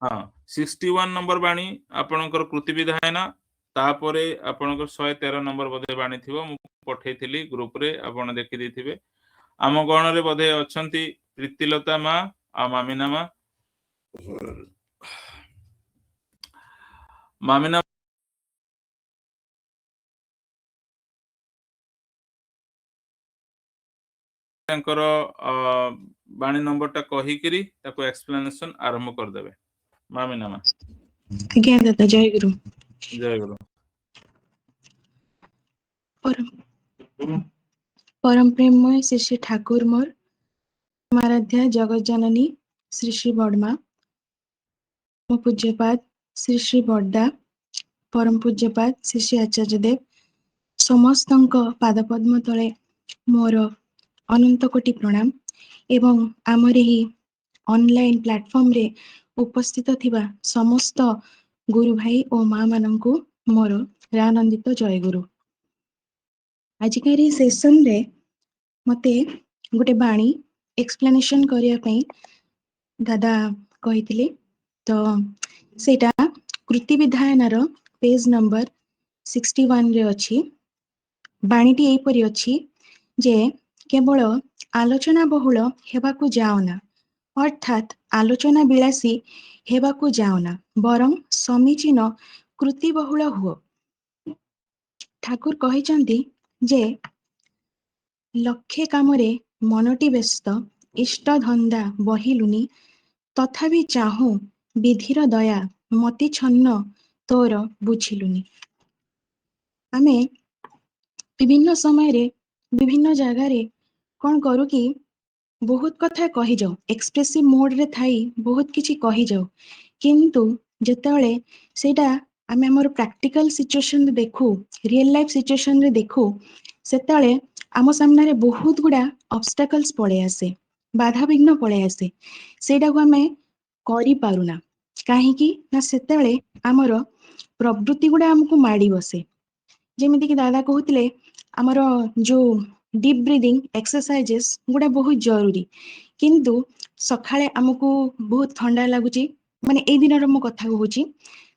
हाँ 61 नंबर बाणी आपणकर कृति विधायन तापरे आपणकर 113 नंबर बोधे बाणी थिबो मु पठेइथिली ग्रुप रे आपण देखि देथिबे। आम गण रे बोधे अछंती प्रीतिलता मा आ मामिना मा मामिना तांकर बाणी नंबर टा कहि करी ताको एक्सप्लेनेशन आरंभ कर देबे। मामिना मा आज्ञा दादा जय गुरु। जय गुरु। परम परम प्रेममय श्री श्री ठाकुर मोर आराध्या जगत जननी श्री श्री बड़मा परम पूज्यपाद श्री श्री बड्डा परम पूज्यपाद श्री श्री आचार्य देव समस्तଙ୍କ पाद पद्म तले मोर अनंत कोटि प्रणाम एवं आमर ही ऑनलाइन प्लेटफॉर्म रे उपस्थित थिबा समस्त गुरु भाई और माँ मानंकु मोर रानंदित जय गुरु। आजिकार सेशन रे मते गोटे बाणी एक्सप्लेनेशन करिया पई दादा कहिथिले तो सेटा कृति विधायनार पेज नंबर 61 रे अछि। बाणीटी एपरि अछि जे केवल आलोचना बहुल हेबाकू जाओना अर्थात आलोचना विलासी हेबाकू जाओना बरं समीचीन कृति बहुल हुओ। ठाकुर कहिचंदी जे लक्षे कामरे मनटी व्यस्त इष्ट धंदा बहिलुनी तथापि चाहूं विधिर दया मति छन्न तोर बुझिलुनी। आमे विभिन्न समय रे विभिन्न जगार कौन करू कि बहुत कथा कही जाऊ एक्सप्रेसिव मोड रे थाई बहुत किछि कही जाऊ किंतु जेतेबेले सेटा आमे हमर प्रैक्टिकल सिचुएशन रे देखू रियल लाइफ सिचुएशन रे देखू सेतेबेले आम सामने बहुत गुड़ा ऑब्स्टेकल्स पड़े आसे बाधा विघ्न पड़े आसे सेटा को आमे करि पारुना काहेकि ना सेतेबेले आमर प्रवृत्ति गुड़ा हमको माड़ी बसे जेमिति कि दादा कहूतिले आमर जो डीप ब्रीदिंग एक्सरसाइजेस गुड़ा बहुत जरूरी किंतु सखाळे हमको बहुत ठंडा लागुची माने ए दिन मो कथा कहूची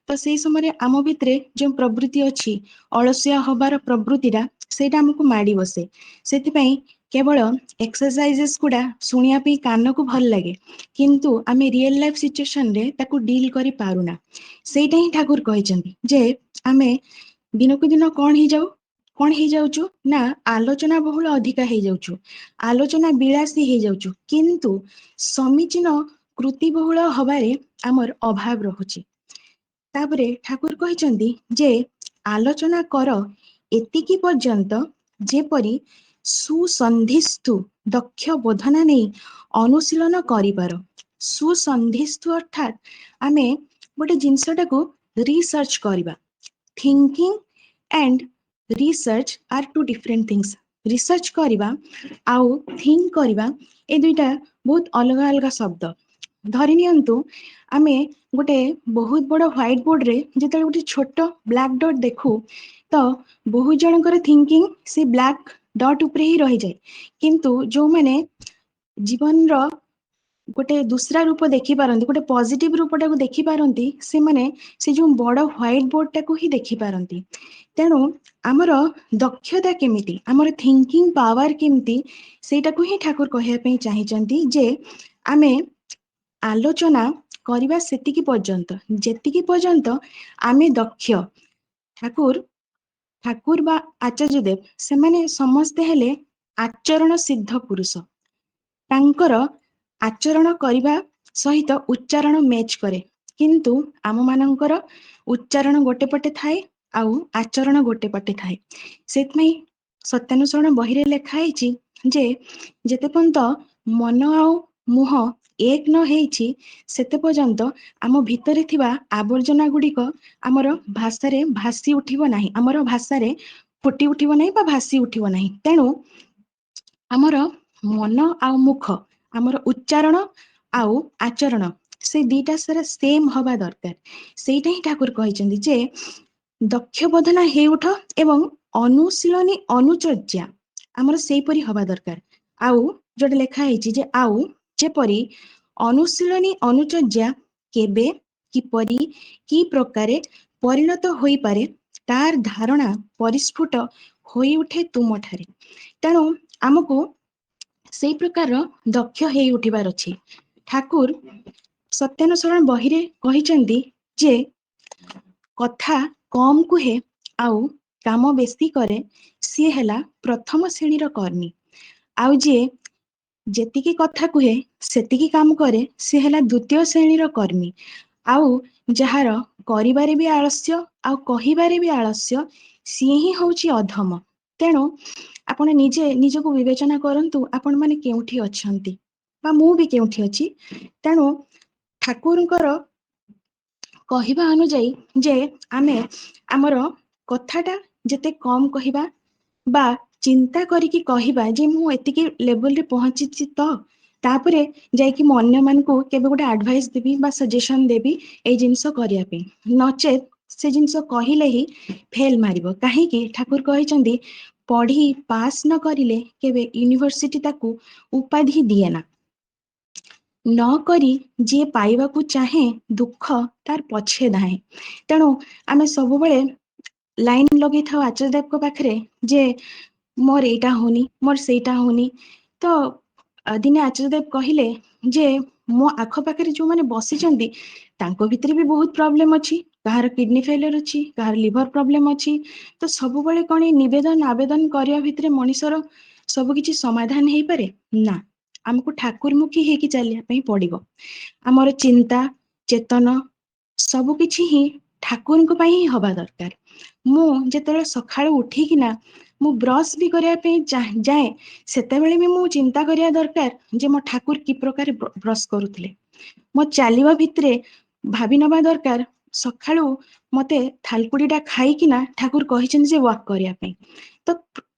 तो से समय आम भितरे जो प्रवृत्ति अच्छी अलसिया हबार प्रवृत्तिटा सेटा हमको माड़ी बसे सेतिपई केवल एक्सरसाइजेस गुड़ा सुनिया पे कान को भल लगे किंतु आमे रियल लाइफ सिचुएशन रे ताकू डील करि पारुना सेटा ही ठाकुर कहिचंदी जे आमे दिनकू दिन कौन ही जाउछु ना आलोचना बहुल अधिका ही जाउछु आलोचना विलासी ही जाउछु किंतु समीचीन कृति बहुल हबारे आमर अभाव रहुची। तापरे ठाकुर कहिचंदी जे आलोचना कर एतिकी पर्यंत जेपरी सुसंधिस्थु दक्ष बोधना नहीं अनुशीलन करिपार सुसंधिस्थु अर्थात आमे गोटे जिनसटाको रिसर्च करिबा thinking and research are two different things research करिबा आउ थिंक करिबा ए दुईटा बहुत अलग अलग शब्द धरि नियंतु आमे गोटे बहुत बड़ व्हाइट बोर्ड रे जेते गोटे छोट ब्लैक डॉट देखू तो बहुत जनकर थिंकिंग से ब्लैक डॉट उपरे ही रही जाए किंतु जो माने जीवन रो गोटे दूसरा रूप देखि पारंती गोटे पॉजिटिव रूपटा को देखि पारंती से माने से जो बड़ व्हाइट बोर्ड टाको ही देखि पारंती तेणु आमर दक्षता केमिति आमर थिंकिंग पावर केमिति सेटाको ही ठाकुर कहया पई चाहिचंती जे आमे आलोचना करिबा सेतिकी पर्यंत जेतिकी पर्यंत आमे दक्ष ठाकुर ठाकुर बा आचार्य देव से माने समस्ते हेले आचरण सिद्ध पुरुष तांकर आचरण करिबा सहित उच्चारण मैच करे किंतु आम मानकर उच्चारण गोटे पटे थाए आउ आचरण गोटे पटे थाए सेतमई सत्यानुसरण बही रे लेखा हेची जे जेते पर्यंत मन आउ मुह एक न हेची सेते पर्यंत आम भितरे थिबा आवर्जना गुड़िक आमर भाषारे भासी उठिबो नाही आमर भाषारे फुटी उठिबो नाही बा भासी उठिबो नाही तेणु आमर मन आउ मुख आमर उच्चारण आउ आचरण से दीटा सारा सेम हवा दरकार सेटा ही ठाकुर कहिचंदी जे दक्ष बोधना हे उठ एवं अनुशीलनी अनुचर्या आमर सेपरी हवा दरकार आउ जोटे लेखा हेची जे आउ जेपरी अनुशीलनी अनुचर्या केबे କିପରି କି ପ୍ରକାରେ ପରିଣତ ହୋଇପାରେ ତାର ଧାରଣା ପରିସ୍ଫୁଟ ହୋଇ ଉଠେ ତୁମଠାରେ। ତେଣୁ ଆମକୁ ସେଇ ପ୍ରକାର ଦକ୍ଷ ହେଇ ଉଠିବାର ଅଛି। ଠାକୁର ସତ୍ୟାନୁସରଣ ବହିରେ କହିଛନ୍ତି ଯେ କଥା କମ କୁହେ ଆଉ କାମ ବେଶୀ କରେ ସିଏ ହେଲା ପ୍ରଥମ ଶ୍ରେଣୀର କର୍ମୀ। ଆଉ ଯିଏ ଯେତିକି କଥା କୁହେ ସେତିକି କାମ କରେ ସିଏ ହେଲା ଦ୍ୱିତୀୟ ଶ୍ରେଣୀର କର୍ମୀ। ଆଉ ଯାହାର କରିବାରେ ବି ଆଳସ୍ୟ ଆଉ କହିବାରେ ବି ଆଳସ୍ୟ ସିଏ ହିଁ ହଉଛି ଅଧମ। ତେଣୁ ଆପଣ ନିଜେ ନିଜକୁ ବିବେଚନା କରନ୍ତୁ ଆପଣମାନେ କେଉଁଠି ଅଛନ୍ତି ବା ମୁଁ ବି କେଉଁଠି ଅଛି। ତେଣୁ ଠାକୁରଙ୍କର କହିବା ଅନୁଯାୟୀ ଯେ ଆମେ ଆମର କଥାଟା ଯେତେ କମ କହିବା ବା ଚିନ୍ତା କରିକି କହିବା ଯେ ମୁଁ ଏତିକି ଲେଭେଲରେ ପହଞ୍ଚିଛି ତ ତାପରେ ଯାଇକି ମୁଁ ଅନ୍ୟମାନଙ୍କୁ କେବେ ଗୋଟେ ଆଡଭାଇସ ଦେବି ବା ସଜେସନ ଦେବି ଏଇ ଜିନିଷ କରିବା ପାଇଁ, ନଚେତ ସେ ଜିନିଷ କହିଲେ ହିଁ ଫେଲ ମାରିବ। କାହିଁକି ଠାକୁର କହିଛନ୍ତି ପଢି ପାସ୍ ନ କରିଲେ କେବେ ୟୁନିଭର୍ସିଟି ତାକୁ ଉପାଧି ଦିଏ ନା। ନ କରି ଯିଏ ପାଇବାକୁ ଚାହେଁ ଦୁଃଖ ତାର ପଛେ ଧାଏଁ। ତେଣୁ ଆମେ ସବୁବେଳେ ଲାଇନ ଲଗେଇଥାଉ ଆଚାର୍ଯ୍ୟଦେବଙ୍କ ପାଖରେ ଯେ ମୋର ଏଇଟା ହଉନି ମୋର ସେଇଟା ହଉନି। ତ ଦିନେ ଆଚାର୍ଯ୍ୟଦେବ କହିଲେ ଯେ ମୋ ଆଖପାଖରେ ଯୋଉମାନେ ବସିଛନ୍ତି ତାଙ୍କ ଭିତରେ ବି ବହୁତ ପ୍ରୋବ୍ଲେମ ଅଛି। କାହାର କିଡନୀ ଫେଲିୟର ଅଛି, କାହାର ଲିଭର ପ୍ରୋବ୍ଲେମ ଅଛି। ତ ସବୁବେଳେ କଣ ଏଇ ନିବେଦନ ଆବେଦନ କରିବା ଭିତରେ ମଣିଷର ସବୁ କିଛି ସମାଧାନ ହେଇପାରେ? ନା, ଆମକୁ ଠାକୁରମୁଖୀ ହେଇକି ଚାଲିବା ପାଇଁ ପଡିବ। ଆମର ଚିନ୍ତା ଚେତନ ସବୁ କିଛି ହିଁ ଠାକୁରଙ୍କ ପାଇଁ ହିଁ ହବା ଦରକାର। ମୁଁ ଯେତେବେଳେ ସକାଳୁ ଉଠିକିନା ମୁଁ ବ୍ରଶ ବି କରିବା ପାଇଁ ଯାଏ ସେତେବେଳେ ବି ମୁଁ ଚିନ୍ତା କରିବା ଦରକାର ଯେ ମୋ ଠାକୁର କି ପ୍ରକାର ବ୍ରଶ କରୁଥିଲେ। ମୋ ଚାଲିବା ଭିତରେ ଭାବି ନବା ଦରକାର ସକାଳୁ ମତେ ଥାଲକୁଡିଟା ଖାଇକିନା ଠାକୁର କହିଛନ୍ତି ଯେ ୱାକ୍ କରିବା ପାଇଁ। ତ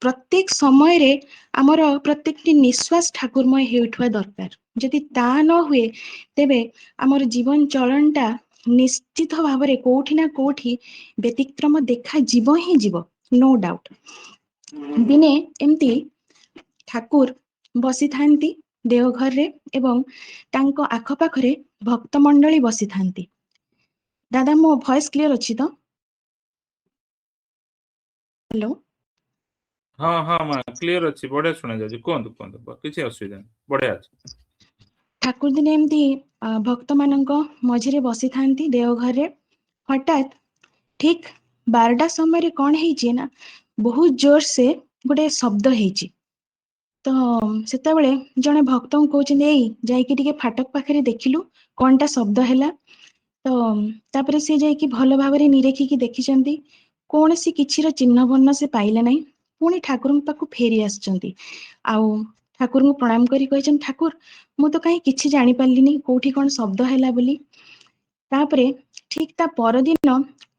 ପ୍ରତ୍ୟେକ ସମୟରେ ଆମର ପ୍ରତ୍ୟେକଟି ନିଶ୍ୱାସ ଠାକୁରମୟ ହେଉଥିବା ଦରକାର। ଯଦି ତା ନ ହୁଏ ତେବେ ଆମର ଜୀବନ ଚଳନଟା ନିଶ୍ଚିତ ଭାବରେ କୋଉଠି ନା କୋଉଠି ବ୍ୟତିକ୍ରମ ଦେଖାଯିବ ହିଁ ଯିବ, ନୋ ଡାଉଟ। ଦିନେ ଏମିତି ଠାକୁର ବସିଥାନ୍ତି ଦେଓଘରରେ ଏବଂ ତାଙ୍କ ଆଖପାଖରେ ଭକ୍ତମଣ୍ଡଳୀ ବସିଥାନ୍ତି। ଦାଦା ମୋ ଭଏସ କ୍ଲିୟର ଅଛି ତ? ହ୍ୟାଲୋ। ହଁ ହଁ ମା କ୍ଲିୟର ଅଛି, ବଢିଆ ଶୁଣା ଯାଉଛି, କୁହନ୍ତୁ କୁହନ୍ତୁ, କିଛି ଅସୁବିଧା ନାହିଁ, ବଢିଆ ଅଛି। ଠାକୁର ଦିନେ ଏମିତି ଭକ୍ତ ମାନଙ୍କ ମଝିରେ ବସିଥାନ୍ତି ଦେଓଘରରେ। ହଠାତ୍ ଠିକ 12ଟା ସମୟରେ କଣ ହେଇଛି ନା ବହୁତ ଜୋର ସେ ଗୋଟେ ଶବ୍ଦ ହେଇଛି। ତ ସେତେବେଳେ ଜଣେ ଭକ୍ତଙ୍କୁ କହୁଛନ୍ତି ଏଇ ଯାଇକି ଟିକେ ଫାଟକ ପାଖରେ ଦେଖିଲୁ କଣଟା ଶବ୍ଦ ହେଲା। ତ ତାପରେ ସେ ଯାଇକି ଭଲ ଭାବରେ ନିରେଖିକି ଦେଖିଛନ୍ତି, କୌଣସି କିଛିର ଚିହ୍ନ ବର୍ଣ୍ଣ ସେ ପାଇଲେ ନାହିଁ। ପୁଣି ଠାକୁରଙ୍କ ପାଖକୁ ଫେରି ଆସିଛନ୍ତି ଆଉ ଠାକୁରଙ୍କୁ ପ୍ରଣାମ କରି କହିଛନ୍ତି ଠାକୁର ମୁଁ ତ କାହିଁ କିଛି ଜାଣିପାରିଲିନି କୋଉଠି କଣ ଶବ୍ଦ ହେଲା ବୋଲି। ତାପରେ ଠିକ ତା ପରଦିନ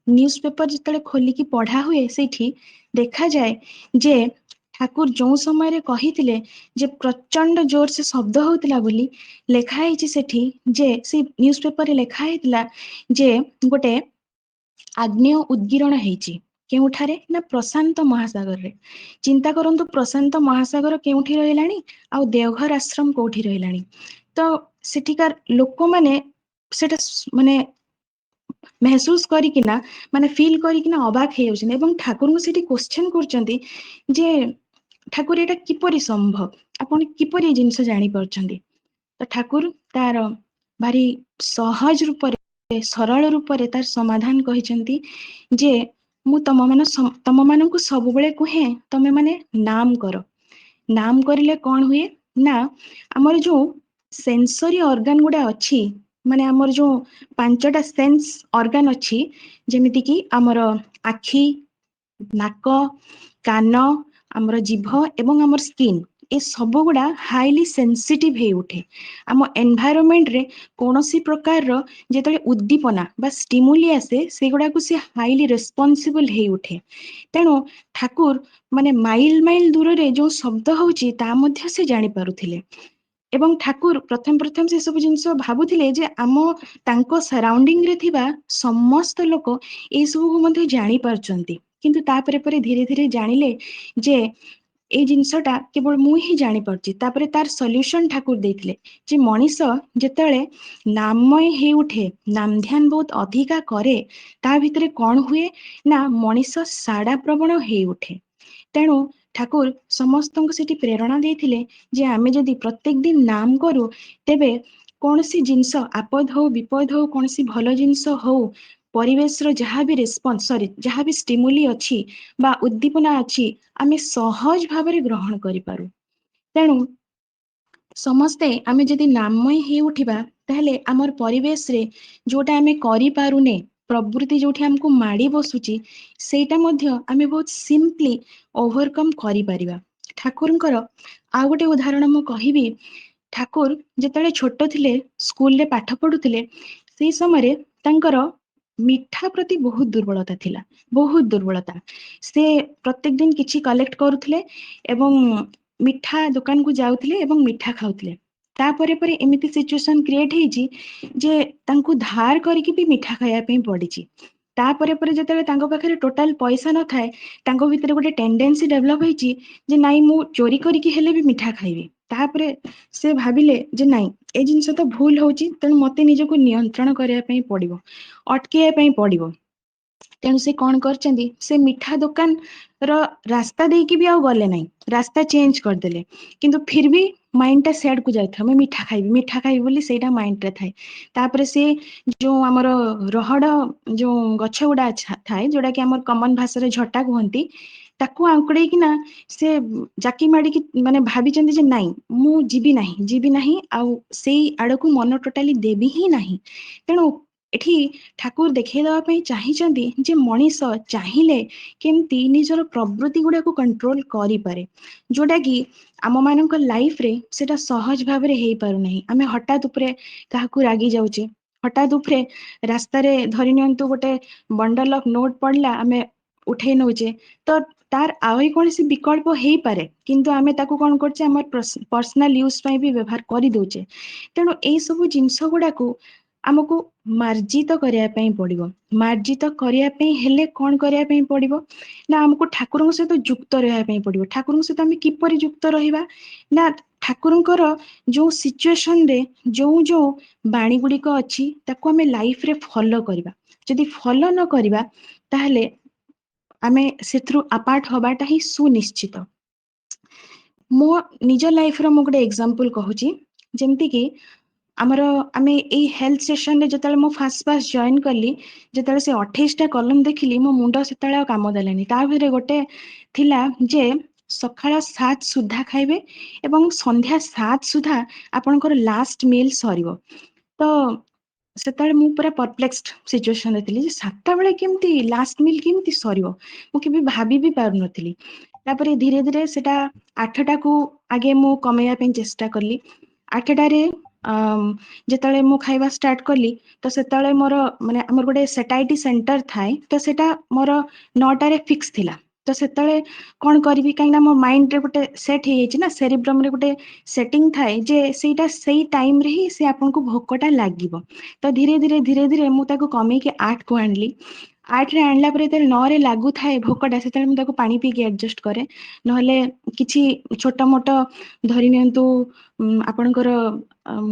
ନ୍ୟୁଜ ପେପର ଯେତେବେଳେ ଖୋଲିକି ପଢା ହୁଏ ସେଇଠି ଦେଖାଯାଏ ଯେ ଠାକୁର ଯୋଉ ସମୟରେ କହିଥିଲେ ଯେ ପ୍ରଚଣ୍ଡ ଜୋର ସେ ଶବ୍ଦ ହଉଥିଲା ବୋଲି, ଲେଖା ହେଇଛି ସେଠି ଯେ ସେ ନ୍ୟୁଜ ପେପରରେ ଲେଖା ହେଇଥିଲା ଯେ ଗୋଟେ ଆଗ୍ନେୟ ଉଦ୍ଗିରଣ ହେଇଛି। କେଉଁଠାରେ ନା ପ୍ରଶାନ୍ତ ମହାସାଗରରେ। ଚିନ୍ତା କରନ୍ତୁ ପ୍ରଶାନ୍ତ ମହାସାଗର କେଉଁଠି ରହିଲାଣି ଆଉ ଦେଓଘର ଆଶ୍ରମ କୋଉଠି ରହିଲାଣି। ତ ସେଠିକାର ଲୋକମାନେ ସେଟା ମାନେ ମେହସୁସ କରିକିନା ମାନେ ଫିଲ୍ କରିକିନା ଅବାକ ହେଇଯାଉଛନ୍ତି ଏବଂ ଠାକୁରଙ୍କୁ ସେଠି କୋଶ୍ଚେନ କରୁଛନ୍ତି ଯେ ଠାକୁର ଏଇଟା କିପରି ସମ୍ଭବ, ଆପଣ କିପରି ଏ ଜିନିଷ ଜାଣିପାରୁଛନ୍ତି। ତ ଠାକୁର ତାର ଭାରି ସହଜ ରୂପରେ ସରଳ ରୂପରେ ତାର ସମାଧାନ କହିଛନ୍ତି ଯେ ମୁଁ ତମ ମାନଙ୍କୁ ସବୁବେଳେ କୁହେ ତମେ ମାନେ ନାମ କର। ନାମ କରିଲେ କଣ ହୁଏ ନା ଆମର ଯୋଉ ସେନ୍ସରୀ ଅର୍ଗାନ ଗୁଡା ଅଛି, ମାନେ ଆମର ଯୋଉ 5ଟା ସେନ୍ସ ଅର୍ଗାନ ଅଛି ଯେମିତି କିି ଆମର ଆଖି, ନାକ, କାନ, ଆମର ଜିଭ ଏବଂ ଆମର ସ୍କିନ୍, ଏ ସବୁ ଗୁଡା ହାଇଲି ସେନ୍ସିଟିଭ ହେଇ ଉଠେ। ଆମ ଏନଭାଇରନମେଣ୍ଟରେ କୌଣସି ପ୍ରକାରର ଯେତେବେଳେ ଉଦ୍ଦୀପନା ବା ଷ୍ଟିମୁଲି ଆସେ ସେଗୁଡାକୁ ସେ ହାଇଲି ରେସପନ୍ସିବଲ ହେଇ ଉଠେ। ତେଣୁ ଠାକୁର ମାନେ ମାଇଲ ମାଇଲ ଦୂରରେ ଯୋଉ ଶବ୍ଦ ହଉଛି ତା ମଧ୍ୟ ସେ ଜାଣି ପାରୁଥିଲେ। ଏବଂ ଠାକୁର ପ୍ରଥମେ ପ୍ରଥମେ ସେ ସବୁ ଜିନିଷ ଭାବୁଥିଲେ ଯେ ତାଙ୍କ ସରାଉଣ୍ଡିଂରେ ଥିବା ସମସ୍ତ ଲୋକ ଏଇ ସବୁକୁ ମଧ୍ୟ ଜାଣି ପାରୁଛନ୍ତି। କିନ୍ତୁ ତାପରେ ପରେ ଧୀରେ ଧୀରେ ଜାଣିଲେ ଯେ ए जिनसटा केवल मु ही जानी पारछि। तापरे तार सॉल्यूशन ठाकुर देथिले जे मनीष जेतेले नाममय हे उठे, नाम ध्यान बहुत अधिका करे, ता भितरे कौन हुए ना मनीष साड़ा प्रवण हे उठे। तेणु ठाकुर समस्त को सेठी प्रेरणा देथिले जे आमे जदि प्रत्येक दिन नाम करू तेबे कौन सी जिनस आपद हो विपद हो कौन सी भलो जिनस हो परिवेश रो जहाँ भी रेस्पॉन्स सॉरी जहाँ भी स्टिमुली अच्छी बा उद्दीपना अच्छी आमे सहज भाବରେ ग्रहण करि पारू। तेणु समस्ते आमे जदि नाममय हे उठिबा ताहले हमर परिवेश रे जोटा आमे करि पारुने प्रवृत्ति जोठी हमको माड़ी बसुची सेटा मध्य आमे बहुत सिंपली ओवरकम करि परिबा। ठाकुरଙ୍କର आ गोटे उदाहरण मु कहिबी। ठाकुर जेतेले छोट थिले स्कूल रे पाठ पढुथिले सेई समय तांकर मिठा प्रति बहुत दुर्बलता थिला, बहुत दुर्बलता। से प्रत्येक दिन किछि कलेक्ट करुथिले एवं मिठा दुकान को जाउथिले एवं मिठा खाउथिले। तापरे परे एमिति सिचुएशन क्रिएट हेजी जे तांकु धार करिकि भी मिठा खाया पे पड़िछि। तापरे परे जेतेले तांको पाखरे टोटल पैसा न थाए तांको भितरे गोटे टेंडेंसी डेवलप हेछि जे नाइ मु चोरी करिकि हेले भी मिठा खाइबी। तापरे से भाबिले जे नाइ ए जिंस तो भूल होछि, तेणु मते निजको नियंत्रण करिया पे पड़िबो, अटकिया पे पड़िबो। तेणु से कौन करचंदी से मिठा दुकान रो रास्ता देकी भी आउ गले नहीं, रास्ता चेंज करदेले। किंतु फिर भी माइंड टा सेड को जाय था, मैं मिठा खाइबी बोली सेटा माइंड रे थाए। तापरे से जो हमर रहड़ जो गछ गुडा थाए जोडा कि हमर कॉमन भाषा रे झटा कहंती ताकू आंकड़े कि ना से जाकी माड़ी कि माने भाबी चंदी जे नाही मु जीबी नाही आउ सेई आड़कू मन टोटाली देबी ही नाही। तेणु एठी ठाकुर देखै दवा पई चाहिचंदी जे मनीष चाहिले केमती निजर प्रवृत्ति गुडा को कंट्रोल करि पारे, जोडा कि आम मानक लाइफ रे सेटा सहज भाव रे हेई पारु नहीं। आमे हठात उपरे काहाकू रागी जाउचे, हठात उपरे रास्ता रे धरि नियंतु गोटे बंडल ऑफ नोट पड़ला आमे उठे नउचे तो तार आइ कोनसी विकल्प हेई पारे, किंतु आमे ताकू कोन करचे हमर पर्सनल यूज पई भी व्यवहार करि दोचे। तेणु एई सब जिंस गुडा को आमको मार्जित करिया पई पड़िबो। मार्जित करिया पई हेले कोन करिया पई पड़िबो ना हमको ठाकुरଙ୍କ सहित जुक्त रहया पई पड़िबो। ठाकुरଙ୍କ सहित हम किपरि जुक्त रहिबा ना ठाकुरଙ୍କର जो सिचुएशन रे जो बाणी गुड़िक अच्छी ताको हमें लाइफ रे फॉलो करिबा। जदि फॉलो न करिबा ताहले आमे सेथरु अपार्ट होबाटा ही सुनिश्चित। मो निज लाइफ रो मो गोटे एग्जांपल कहूची, जेमति कि आमर आमे ए हेल्थ सेशन रे जतले मो फास्ट जॉइन कली जतले से 28टा कलम देखिली मो मुंड सेतले काम देलानी। ता भिरे गोटे थिला जे सकाळ 7 सुधा खाइबे एवं संध्या 7 सुधा आपनकर लास्ट मील सरीबो। तो सेतले मु पूरा परप्लेक्स्ड सिचुएशन रे थिली जे 7टा बेले केमती लास्ट मील केमती सरीबो मु केबे भाबी भी पारु नथिली। तापरे धीरे धीरे सेटा 8टा को आगे मु कमेया पे चेष्टा करली। 8टा रे जेतले मु खाइबा स्टार्ट कली तो सेतले मोर माने हमर गोटे सेटाइटी सेंटर थाए तो सेटा मोर 9टा रे फिक्स थिला। तो सेतले कोन करबी काई ना मो माइंड रे गोटे सेट हे ना सेरिब्रम रे गोटे सेटिंग थाए जे सेटा सेई टाइम रे ही से आपन को भोकटा लागिबो। तो धीरे धीरे मु ताको कमे के 8 को आनली। 8 रे आणला परे तेल 9 रे लागू थाए भोकटा सेतले मु ताको पानी पी के एडजस्ट करे, नहले किछि छोटा मोटा धरि नियंतु आपनकर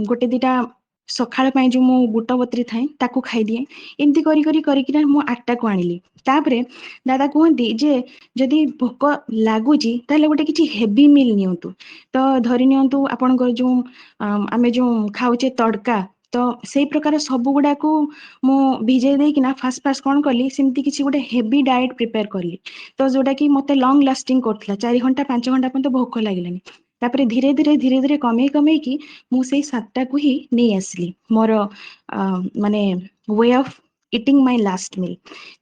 गोटे दिटा सकाळ पई जो मु बुट बतरी थाए ताकू खाइ दिए। एमती करी कि मु 8टा को आनिली। तापरे दादा कहंती जे जदि भोक लागुची ताहले गोटे किछि हेवी मील नियंतु। तो धरि नियंतु आपनकर जो आमे जो खाउचे तड़का तो सेई प्रकार सब गुडा को मु भिजे देई कि ना फास्ट कोन करली सेमती किछि गोटे हेवी डाइट प्रिपेयर करली। तो जोटा कि मते लॉन्ग लास्टिंग करथला 4 घंटा 5 घंटा पन तो भोक लागलानी। तापरे धीरे धीरे कमे कि मु सेई 7टा को ही नहीं आसली मोर माने way of eating my last meal.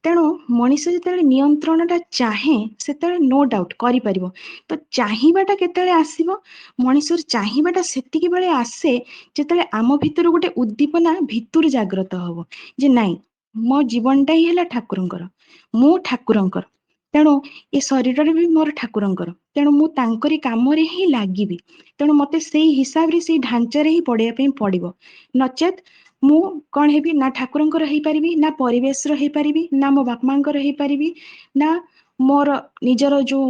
तेणु मनीष जेतेले नियंत्रणटा चाहे सेतेले नो डाउट करि परिबो। तो चाहिबाटा केतेले आसीबो मनीषर चाहिबाटा सेतिकी बेले आसे जेतेले आम भितर गोटे उद्दीपना भितुर जागृत हबो जे नाइ मो जीवनटा ही हैला ठाकुरंकर, मु ठाकुरंकर। तेणु ए शरीर भी मोर ठाकुरंकर, तेणु मु तांकरी काम रे ही लागिबी। तेणु मते सेई हिसाब रे सेई ढांचा रे ही पढ़िया पे पड़िबो। नचेत मु कौन हेबी ना ठाकुरंकर हेई परिबी ना परिवेश रो हेई परिबी ना मो बाप मांकर हेई परिबी ना मोर निजर जो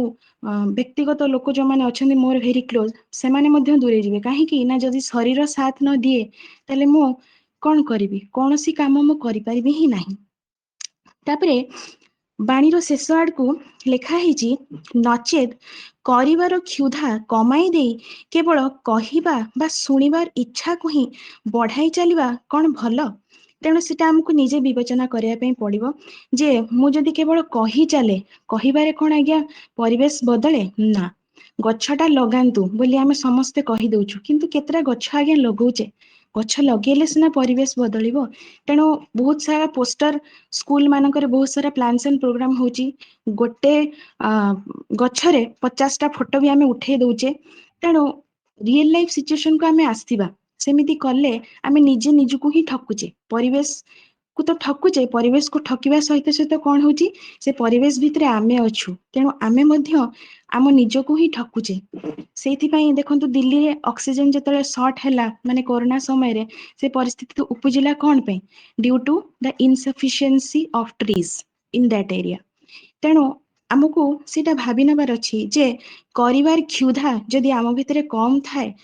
व्यक्तिगत लोक जो मैंने अच्छा मोर भेरी क्लोज से दूरे जीवे कहीं ना जदि शरीर साथ न दिए ताले मु कौन करी कौन सी काम मु करि ही नहीं। तापरे बाणीर शेष आड़ को लिखाही नचेत करिवार क्षुधा कमाई दे केवल कहिबा बा सुनिबार इच्छा को ही बढ़ाई चलिबा कौन भल। तेणु सेटा हमको निजे विवेचना करने पड़ो जे मु जदि केवल कही चले कहिबारे कौन आज्ञा परिवेश बदले ना गछटा लगातु बोली आमे समस्ते कही दउछु किंतु केतरा गछ आज्ञा लगौचे गछ लगेले सिना परिवेश बदलिबो। तेणु बहुत सारा पोस्टर स्कूल मानकर बहुत सारा प्लान्स एंड प्रोग्राम होची गोटे गछरे 50टा फोटो भी आमे उठे दउचे। तेणु रियल लाइफ सिचुएशन को आमे आस्थिबा सेमिति कले आमे निजे निजको ही ठकुचे परिवेश को तो ठकुचे परिवेश को ठकिबा सहित सहित कौन होची से परिवेश भितरे आमे अछु तेणु आमे मध्य आम निजको ही ठकुचे। सेइथिपाई देखंतु दिल्ली रे ऑक्सीजन जतले शॉर्ट हैला माने कोरोना समय रे से परिस्थिति तो उपजिला कौन पे due to the insufficiency of trees in that area. तेणु आमको सीटा भाबी नबार अछि जे करिवार क्षुधा जदि आम भितरे कम थाए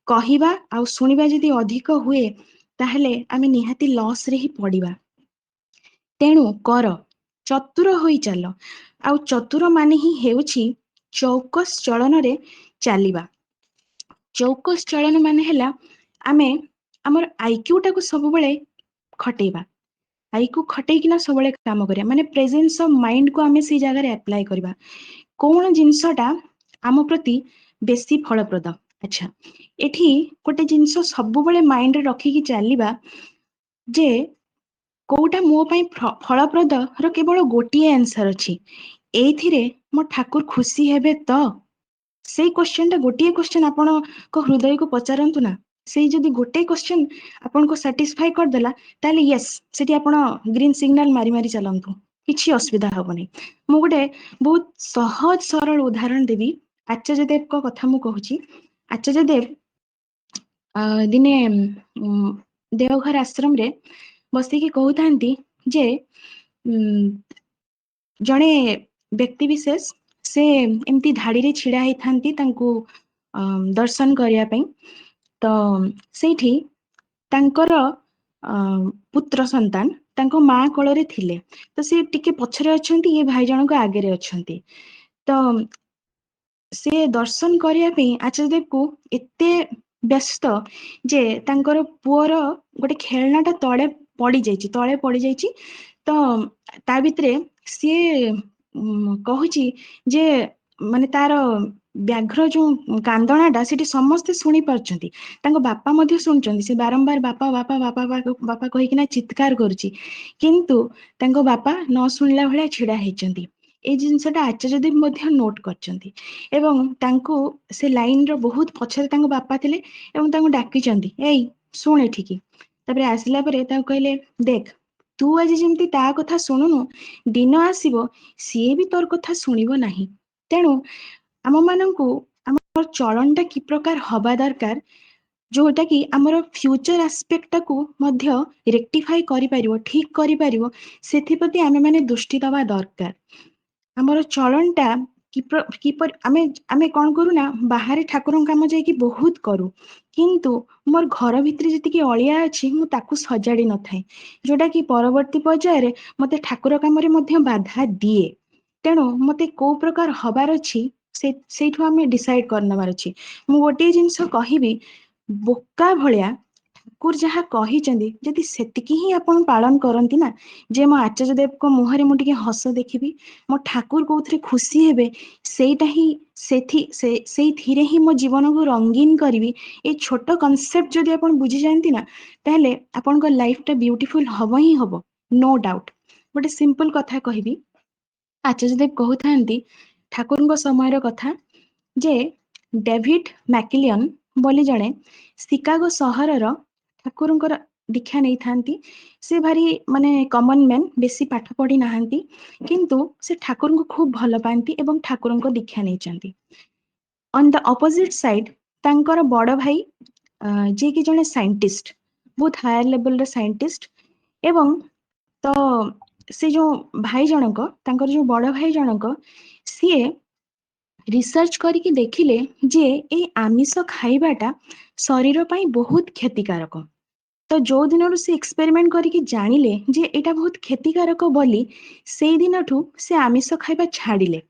कहिबा आ सुनिबा जदि अधिक हुए ताहले आमे निहाती लॉस रे ही पड़िबा। तेणु कर चतुर होई चल आउ चतुर माने ही हेउछि चौकस चलन रे चालिबा। चौकस चलन माने हैला आमे हमर आईक्यू टाको सब बेले खटेबा आईक्यू खटेकिना सब बेले काम करिया माने प्रेजेंस ऑफ माइंड को आमे सी जगह रे अप्लाई करबा कोन जिंसटा आम प्रति बेसी फलप्रद। अच्छा एठी गोटे जिंस सब बेले माइंड रे रखी की चालिबा जे कोटा मो पई फलप्रद र केवल गोटिए आंसर अछि एथिरे मो ठाकुर खुशी हेबे तो सेई क्वेश्चन टा गोटिए क्वेश्चन आपण को हृदय को पचारंतु ना सेई जदि गोटे क्वेश्चन आपण को सैटिस्फाई कर देला ताले यस सेठी आपण ग्रीन सिग्नल मारी मारी चलंतु किछि असुविधा हबनी। मु गोटे बहुत सहज सरल उदाहरण देबी आचार्य देव को कथा मु कहूची। आचार्य देव दिने देवघर आश्रम रे बसिकी कहउथांती जे जणे व्यक्ति विशेष से एमती धाड़ी रे छिड़ा ही थांती तांको दर्शन करिया पई तो सेठी तांकर पुत्र संतान तांको माँ कोଳରେ थिले तो से टिके पछरे अछंती ये भाई जणक आगे रे अछंती तो से दर्शन करिया पई आचार्य देव को एते व्यस्त जे तांकर पुअर गोटे खेलनाटा तळे पड़ी जाइची तो ता भितरे सी कहूची जे माने तार व्याघ्र जो कांदणाटा सेठी समस्ते शुणी पारछंती तांको बापा मध्ये शुणचंती से बारंबार बापा बापा बापा बापा कहिकिना चित्कार करूची किंतु तांको बापा न शुणला भलिया छिड़ा हेचंती। ए जिंसटा आचार्य देव मध्ये नोट करचंती एवं तांको से लाइन रो बहुत पछरे तांको बापा थिले एवं तांको डाकिचंती एई शुण एठिकी तापरे आसिला परे तांको कहले देख तू आज जेमती ता कथा शुणुनु दिन आसीबो सीए भी तोर कथा शुणिबो नाही। तेणु आम मानंकु आमर चलनटा कि प्रकार हवा दरकार जोटा कि आमर फ्यूचर आस्पेक्ट को मध्य रेक्टिफाई करि परिबो ठीक करि परिबो सेथिपति आमे माने दृष्टि दबा दरकार। आमर चलनटा किपर आमे कौन करू ना बाहर ठाकुर काम जाइकी बहुत करू किंतु मोर घर भितर जतिकी अलिया अछि मु ताकू सजाड़ी न थाए जोटा कि परवर्ती पर्याय मते ठाकुर काम रे मध्य बाधा दिए। तेणु मते को प्रकार हबार अछि सेठु आमे डिसाइड करनबार अछि। मु गोटे जिंस कहिबी बोका भलिया ठाकुर जहाँ कहिचंदी जदि सेतिकी ही आपण पालन करंती ना जे मो आचार्य देव को मुहरे मु टिके हस देखिबी मो ठाकुर कोथरे खुशी हेबे सेटा ही सेथिरे ही मो जीवन को रंगीन करिवि ए छोटो कॉन्सेप्ट जदि आपण बुझी जानती ना ताहले आपण को लाइफ टा ब्यूटीफुल हबो ही हबो नो डाउट। गोटे सिंपल कथा कहिबी आचार्य देव कहउथांती ठाकुर समय कथा जे डेविड मैकिलियन बोली जणे शिकागो सहरर ठाकुरंकर दीक्षा नहीं थांती से भारी माने कॉमन मैन बेसी पाठ पढ़ी नाहांती किंतु से ठाकुर को खूब भल पाती एवं ठाकुर को दीक्षा नहीं चाहती। ऑन द ऑपोजिट साइड तांकर बड़ भाई जे कि जने साइंटिस्ट बहुत हायर लेवल रे साइंटिस्ट एवं तो से जो भाई जनक तांकर जो बड़ भाई जनक सीए रिसर्च करके देखिले जे ए आमिष खाइबाटा शरीर ପାଇଁ बहुत क्षतिकारक। तो जो दिनरू से एक्सपेरिमेंट करके जानिले जे एटा बहुत क्षतिकारक बोली सेई दिनठू से आमिष खाइबा छाडिले।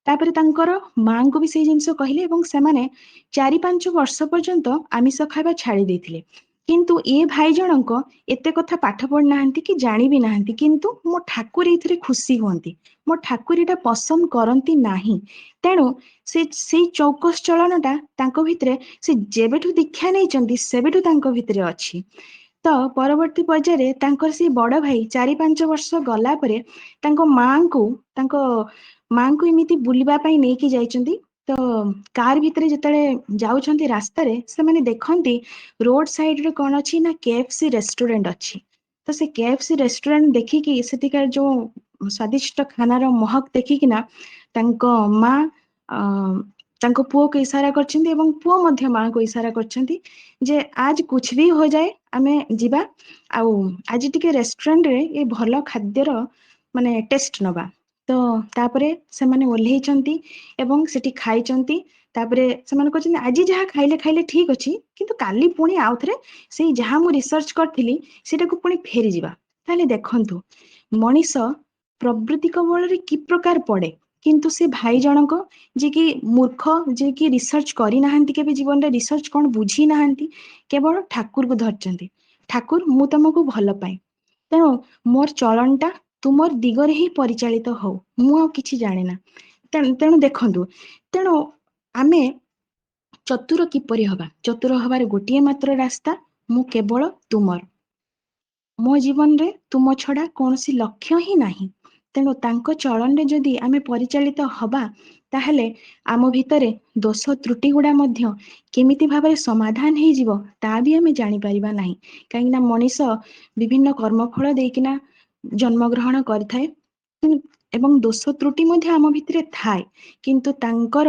तापर तांकर मांको भी सेई जिंस कहले एवं सेमाने 4-5 वर्ष पर्यंत आमिष खाइबा छाडी देथिले। किंतु ए भाई जनक एते कथा पाठ पढ़ नाहंती कि जानि भी नाहंती, किंतु मो ठाकुर एथिरे खुशी हुअंती, मो ठाकुर एटा पसंद करंती नाही। तेणु से चौकस चलनटा तांको भितरे से जेबेठू दीक्षा नेइचंती सेबेठू तांको भितरे अछि। तो परवर्ती पर्याୟରେ तांकर से बड़ भाई 4-5 वर्ष गला परे तांको मांको एमिति बुलिबा पई नेकी जाइचंती। तो कार भितरे जेतले जाउछंती रास्ता रे से माने देखंती रोड साइड रे कोन अछि ना केएफसी रेस्टोरेंट अछि। तो से केएफसी रेस्टोरेंट देखिकी सेतिकार जो स्वादिष्ट खानार महक देखिकिना तांको माँ तांको पुओ को इशारा करछंती एवं पुओ मध्य माँ को इशारा करछंती जे आज कुछ भी हो जाए आमे जिबा आउ आज टिके रेस्टोरेंट रे ए भलो खाद्यर माने टेस्ट नबा। तो तापरे से माने ओल्हेइचंती एवं सेठी खाइचंती। तापरे से माने कहछंती आज जहा खाइले खाइले ठीक अछि, किंतु काली पुणी आउथरे सेई जहा मु रिसर्च करथिली सेटाକୁ पुणी फेरी जिबा। ताले देखंतु मनीष प्रवृत्ति बଳରେ कि प्रकार पड़े, किंतु से भाई जनक जे कि मूर्ख जे कि रिसर्च करि नाहंती, केबे जीवन रे रिसर्च कोन बुझी नाहंती, केवल ठाकुर को धरचंती। ठाकुर मु तुमको भल पाए, तेणु मोर चलनटा तुमर दिगरे ही परिचालित हो, मु आ किछि जाने ना। तेणु देखंतु, तेणु आमे चतुर किपरि हबा, चतुर हबार गोटिए मात्र रास्ता मु केवल तुमर, मो जीवन रे तुम छड़ा कौनसी लक्ष्य ही नाही। तेणु तांको चलन रे जदि आमे परिचालित हबा ताहले आम भितरे दोष त्रुटि गुड़ा मध्य केमिति भाबरे समाधान हेइ जिवो ता भी आमे जानि परिबा नाही। काहेकि ना मनीष विभिन्न कर्मफल देकिना जन्म ग्रहण करथाए एवं दोष त्रुटि मध्य आम भितरे थाए, किंतु तांकर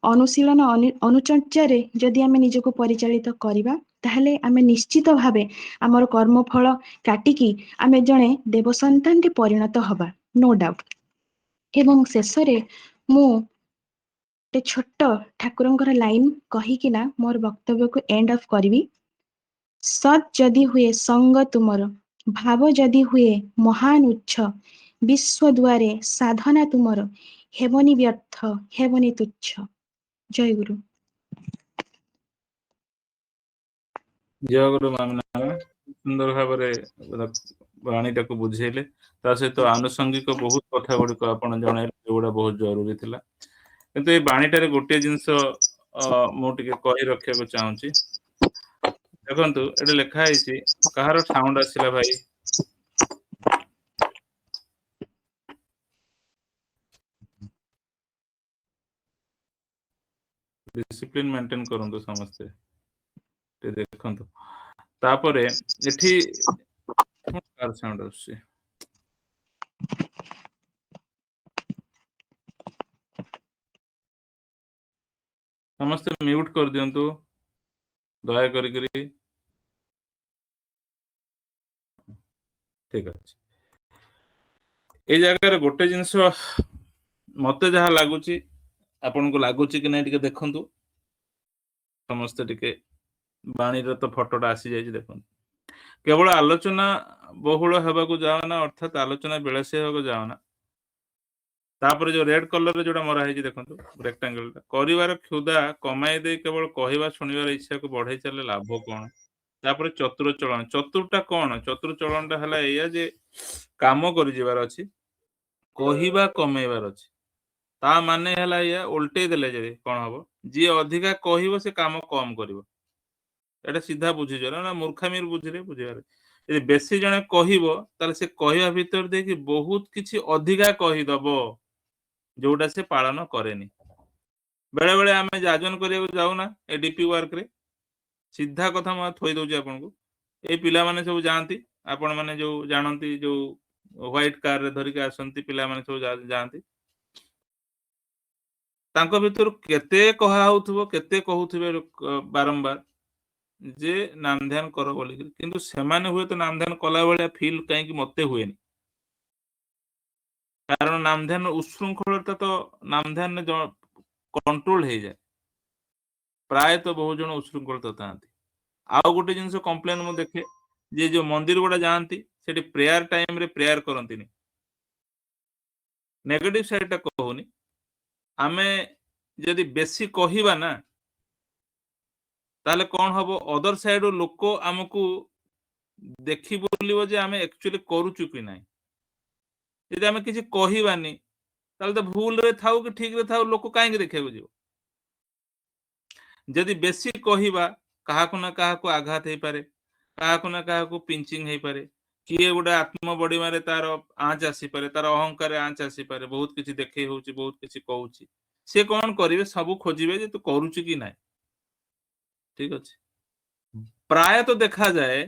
अनुशीलन अनुचर्यारे जदि आमे निजको परिचालित करिबा ताहले आमे निश्चित भाबे आमर कर्मफल काटिकी आमे जणे देव सन्तान रे परिणत हबा, नो डाउट। एवं शेषरे मु टे छोट ठाकुरंकर लाइन कहिकिना मोर वक्तव्य को एंड ऑफ करिवि। सत जदि हुए संग तुमर, भाव जदि हुए महान उच्च, विश्व द्वारे साधना तुमर, हेबनी व्यर्थ हेबनी तुच्छ। जय गुरु। जय गुरु मामना सुंदर भाବରେ ବାଣୀଟାକୁ ବୁଝେଇଲେ, ତା ସହିତ ଆନୁଷଙ୍ଗିକ ବହୁତ କଥା ଗୁଡିକ ଆପଣ ଜଣାଇଲେ, ଯୋଉଗୁଡା ବହୁତ ଜରୁରୀ ଥିଲା। କିନ୍ତୁ ଏଇ ବାଣୀଟାରେ ଗୋଟିଏ ଜିନିଷ ମୁଁ ଟିକେ କହି ରଖିବାକୁ ଚାହୁଁଛି। ଦେଖନ୍ତୁ ଏଠି ଲେଖା ହେଇଛି, କାହାର ସାଉଣ୍ଡ ଆସିଲା ଭାଇ? ଡିସିପ୍ଲିନ ମେଣ୍ଟେନ କରନ୍ତୁ ସମସ୍ତେ, ଟିକେ ଦେଖନ୍ତୁ। ତାପରେ ଏଠି କାର ସାଉଣ୍ଡ ଆସୁଛି? ସମସ୍ତେ ମ୍ୟୁଟ କରିଦିଅନ୍ତୁ ଦୟା କରିକିରି। ଠିକ ଅଛି। ଏଇ ଜାଗାରେ ଗୋଟେ ଜିନିଷ ମତେ ଯାହା ଲାଗୁଛି, ଆପଣଙ୍କୁ ଲାଗୁଛି କି ନାଇଁ ଟିକେ ଦେଖନ୍ତୁ। ସମସ୍ତେ ଟିକେ ବାଣୀର ତ ଫଟୋଟା ଆସିଯାଇଛି, ଦେଖନ୍ତୁ। କେବଳ ଆଲୋଚନା ବହୁଳ ହେବାକୁ ଯାଅନା, ଅର୍ଥାତ୍ ଆଲୋଚନା ବିଳାସୀ ହେବାକୁ ଯାଅନା। ତାପରେ ଯୋଉ ରେଡ କଲରରେ ଯୋଉଟା ମରା ହେଇଛି ଦେଖନ୍ତୁ, ରେକ୍ଟାଙ୍ଗଲଟା, କରିବାର କ୍ଷୁଧା କମାଇ ଦେଇ କେବଳ କହିବା ଶୁଣିବାର ଇଚ୍ଛାକୁ ବଢେଇ ଚାଲିଲେ ଲାଭ କଣ? ତାପରେ ଚତୁର ଚଳନ, ଚତୁରଟା କଣ? ଚତୁର ଚଳନଟା ହେଲା ଏଇଆ ଯେ କାମ କରିଯିବାର ଅଛି, କହିବା କମେଇବାର ଅଛି। ତା ମାନେ ହେଲା ଏଇଆ, ଓଲଟେଇ ଦେଲେ ଯେ କଣ ହବ, ଯିଏ ଅଧିକା କହିବ ସେ କାମ କମ କରିବ। ଏଟା ସିଧା ବୁଝିଛ ନା ମୂର୍ଖାମିର ବୁଝିବାରେ। ଯଦି ବେଶୀ ଜଣେ କହିବ ତାହେଲେ ସେ କହିବା ଭିତରେ ଦେଇକି ବହୁତ କିଛି ଅଧିକା କହିଦବ, ଯୋଉଟା ସେ ପାଳନ କରେନି। ବେଳେ ବେଳେ ଆମେ ଯାଜନ କରିବାକୁ ଯାଉନା ଏ ଡିପି ୱାର୍କରେ, ସିଧା କଥା ମୁଁ ଥୋଇ ଦଉଛି ଆପଣଙ୍କୁ। ଏଇ ପିଲାମାନେ ସବୁ ଯାଆନ୍ତି, ଆପଣ ମାନେ ଯୋଉ ଜାଣନ୍ତି, ଯୋଉ ହ୍ୱାଇଟ କାରରେ ଧରିକି ଆସନ୍ତି ପିଲାମାନେ ସବୁ ଯାଆନ୍ତି, ତାଙ୍କ ଭିତରୁ କେତେ କହା ହଉଥିବ, କେତେ କହୁଥିବେ ବାରମ୍ବାର ଯେ ନାମ ଧ୍ୟାନ କର ବୋଲିକିରି, କିନ୍ତୁ ସେମାନେ ହୁଏତ ନାମ ଧ୍ୟାନ କଲା ଭଳିଆ ଫିଲ୍ କାହିଁକି ମତେ ହୁଏନି। କାରଣ ନାମଧ୍ୟାନ ଉଶୃଙ୍ଖଳତା ତ ନାମଧ୍ୟାନ କଣ୍ଟ୍ରୋଲ ହେଇଯାଏ। ପ୍ରାୟତଃ ବହୁତ ଜଣ ଉଶୃଙ୍ଖଳିତ ଥାନ୍ତି। ଆଉ ଗୋଟେ ଜିନିଷ କମ୍ପ୍ଲେନ ମୁଁ ଦେଖେ, ଯେ ଯୋଉ ମନ୍ଦିର ଗୁଡା ଯାଆନ୍ତି ସେଠି ପ୍ରେୟାର ଟାଇମ ରେ ପ୍ରେୟାର କରନ୍ତିନି। ନେଗେଟିଭ ସାଇଡ ଟା କହୁନି, ଆମେ ଯଦି ବେଶୀ କହିବା ନା ତାହେଲେ କଣ ହବ, ଅଦର ସାଇଡ ର ଲୋକ ଆମକୁ ଦେଖି ବୁଲିବ ଯେ ଆମେ ଆକ୍ଚୁଆଲି କରୁଛୁ କି ନାହିଁ। ଯଦି ଆମେ କିଛି କହିବାନି ତାହେଲେ ତ ଭୁଲରେ ଥାଉ କି ଠିକରେ ଥାଉ ଲୋକ କାହିଁକି ଦେଖିବାକୁ ଯିବ। ଯଦି ବେଶୀ କହିବା କାହାକୁ ନା କାହାକୁ ଆଘାତ ହେଇପାରେ, କାହାକୁ ନା କାହାକୁ ପିଞ୍ଚିଂ ହେଇପାରେ, କିଏ ଗୋଟେ ଆତ୍ମବଡିମାରେ ତାର ଆଞ୍ଚ ଆସିପାରେ, ତାର ଅହଙ୍କାର ଆଞ୍ଚ ଆସିପାରେ, ବହୁତ କିଛି ଦେଖେଇ ହଉଛି, ବହୁତ କିଛି କହୁଛି। ସେ କଣ କରିବେ, ସବୁ ଖୋଜିବେ ଯେ ତୁ କରୁଛୁ କି ନାହିଁ। ଠିକ ଅଛି। ପ୍ରାୟତଃ ଦେଖାଯାଏ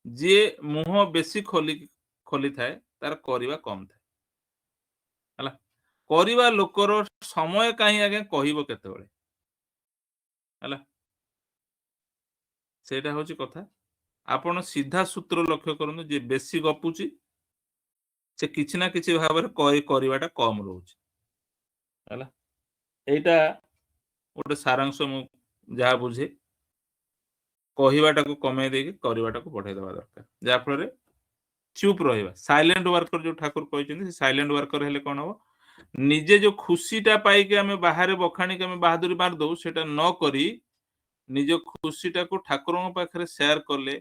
ଯିଏ ମୁହଁ ବେଶୀ ଖୋଲିଥାଏ ତାର କରିବା କମ ଥାଏ। ହେଲା, କରିବା ଲୋକର ସମୟ କାହିଁ ଆଜ୍ଞା କହିବ କେତେବେଳେ। ହେଲା, ସେଇଟା ହଉଛି କଥା। ଆପଣ ସିଧା ସୂତ୍ର ଲକ୍ଷ୍ୟ କରନ୍ତୁ, ଯିଏ ବେଶୀ ଗପୁଛି ସେ କିଛି ନା କିଛି ଭାବରେ କରିବାଟା କମ ରହୁଛି। ହେଲା, ଏଇଟା ଗୋଟେ ସାରାଂଶ ମୁଁ ଯାହା ବୁଝେ। କହିବାଟାକୁ କମେଇ ଦେଇକି କରିବାଟାକୁ ବଢେଇ ଦେବା ଦରକାର, ଯାହା ଫଳରେ ଚୁପ୍ ରହିବା। ସାଇଲେଣ୍ଟ ୱାର୍କର ଯୋଉ ଠାକୁର କହିଛନ୍ତି, ସେ ସାଇଲେଣ୍ଟ ୱାର୍କର ହେଲେ କଣ ହବ, ନିଜେ ଯୋଉ ଖୁସିଟା ପାଇକି ଆମେ ବାହାରେ ବଖାଣିକି ଆମେ ବାହାଦୁରୀ ମାରିଦଉ, ସେଟା ନ କରି ନିଜ ଖୁସିଟାକୁ ଠାକୁରଙ୍କ ପାଖରେ ସେୟାର କଲେ,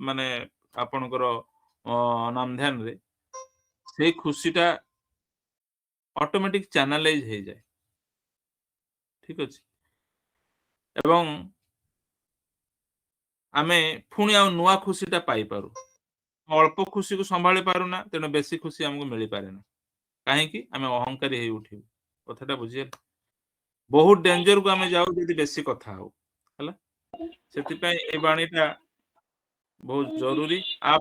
ମାନେ ଆପଣଙ୍କର ନାମଧ୍ୟାନରେ ସେଇ ଖୁସିଟା ଅଟୋମେଟିକ ଚ୍ୟାନେଲାଇଜ ହେଇଯାଏ। ଠିକ ଅଛି। ଏବଂ ଆମେ ପୁଣି ଆଉ ନୂଆ ଖୁସିଟା ପାଇପାରୁ। ଅଳ୍ପ ଖୁସିକୁ ସମ୍ଭାଳି ପାରୁନା, ତେଣୁ ବେଶୀ ଖୁସି ଆମକୁ ମିଳିପାରେ ନା। କାହିଁକି, ଆମେ ଅହଙ୍କାରୀ ହେଇ ଉଠିବୁ। କଥାଟା ବୁଝିଗଲେ? ବହୁତ ଡେଞ୍ଜରକୁ ଆମେ ଯାଉ ଯଦି ବେଶୀ କଥା ହଉ। ହେଲା, ସେଥିପାଇଁ ଏ ବାଣୀଟା ବହୁତ ଜରୁରୀ।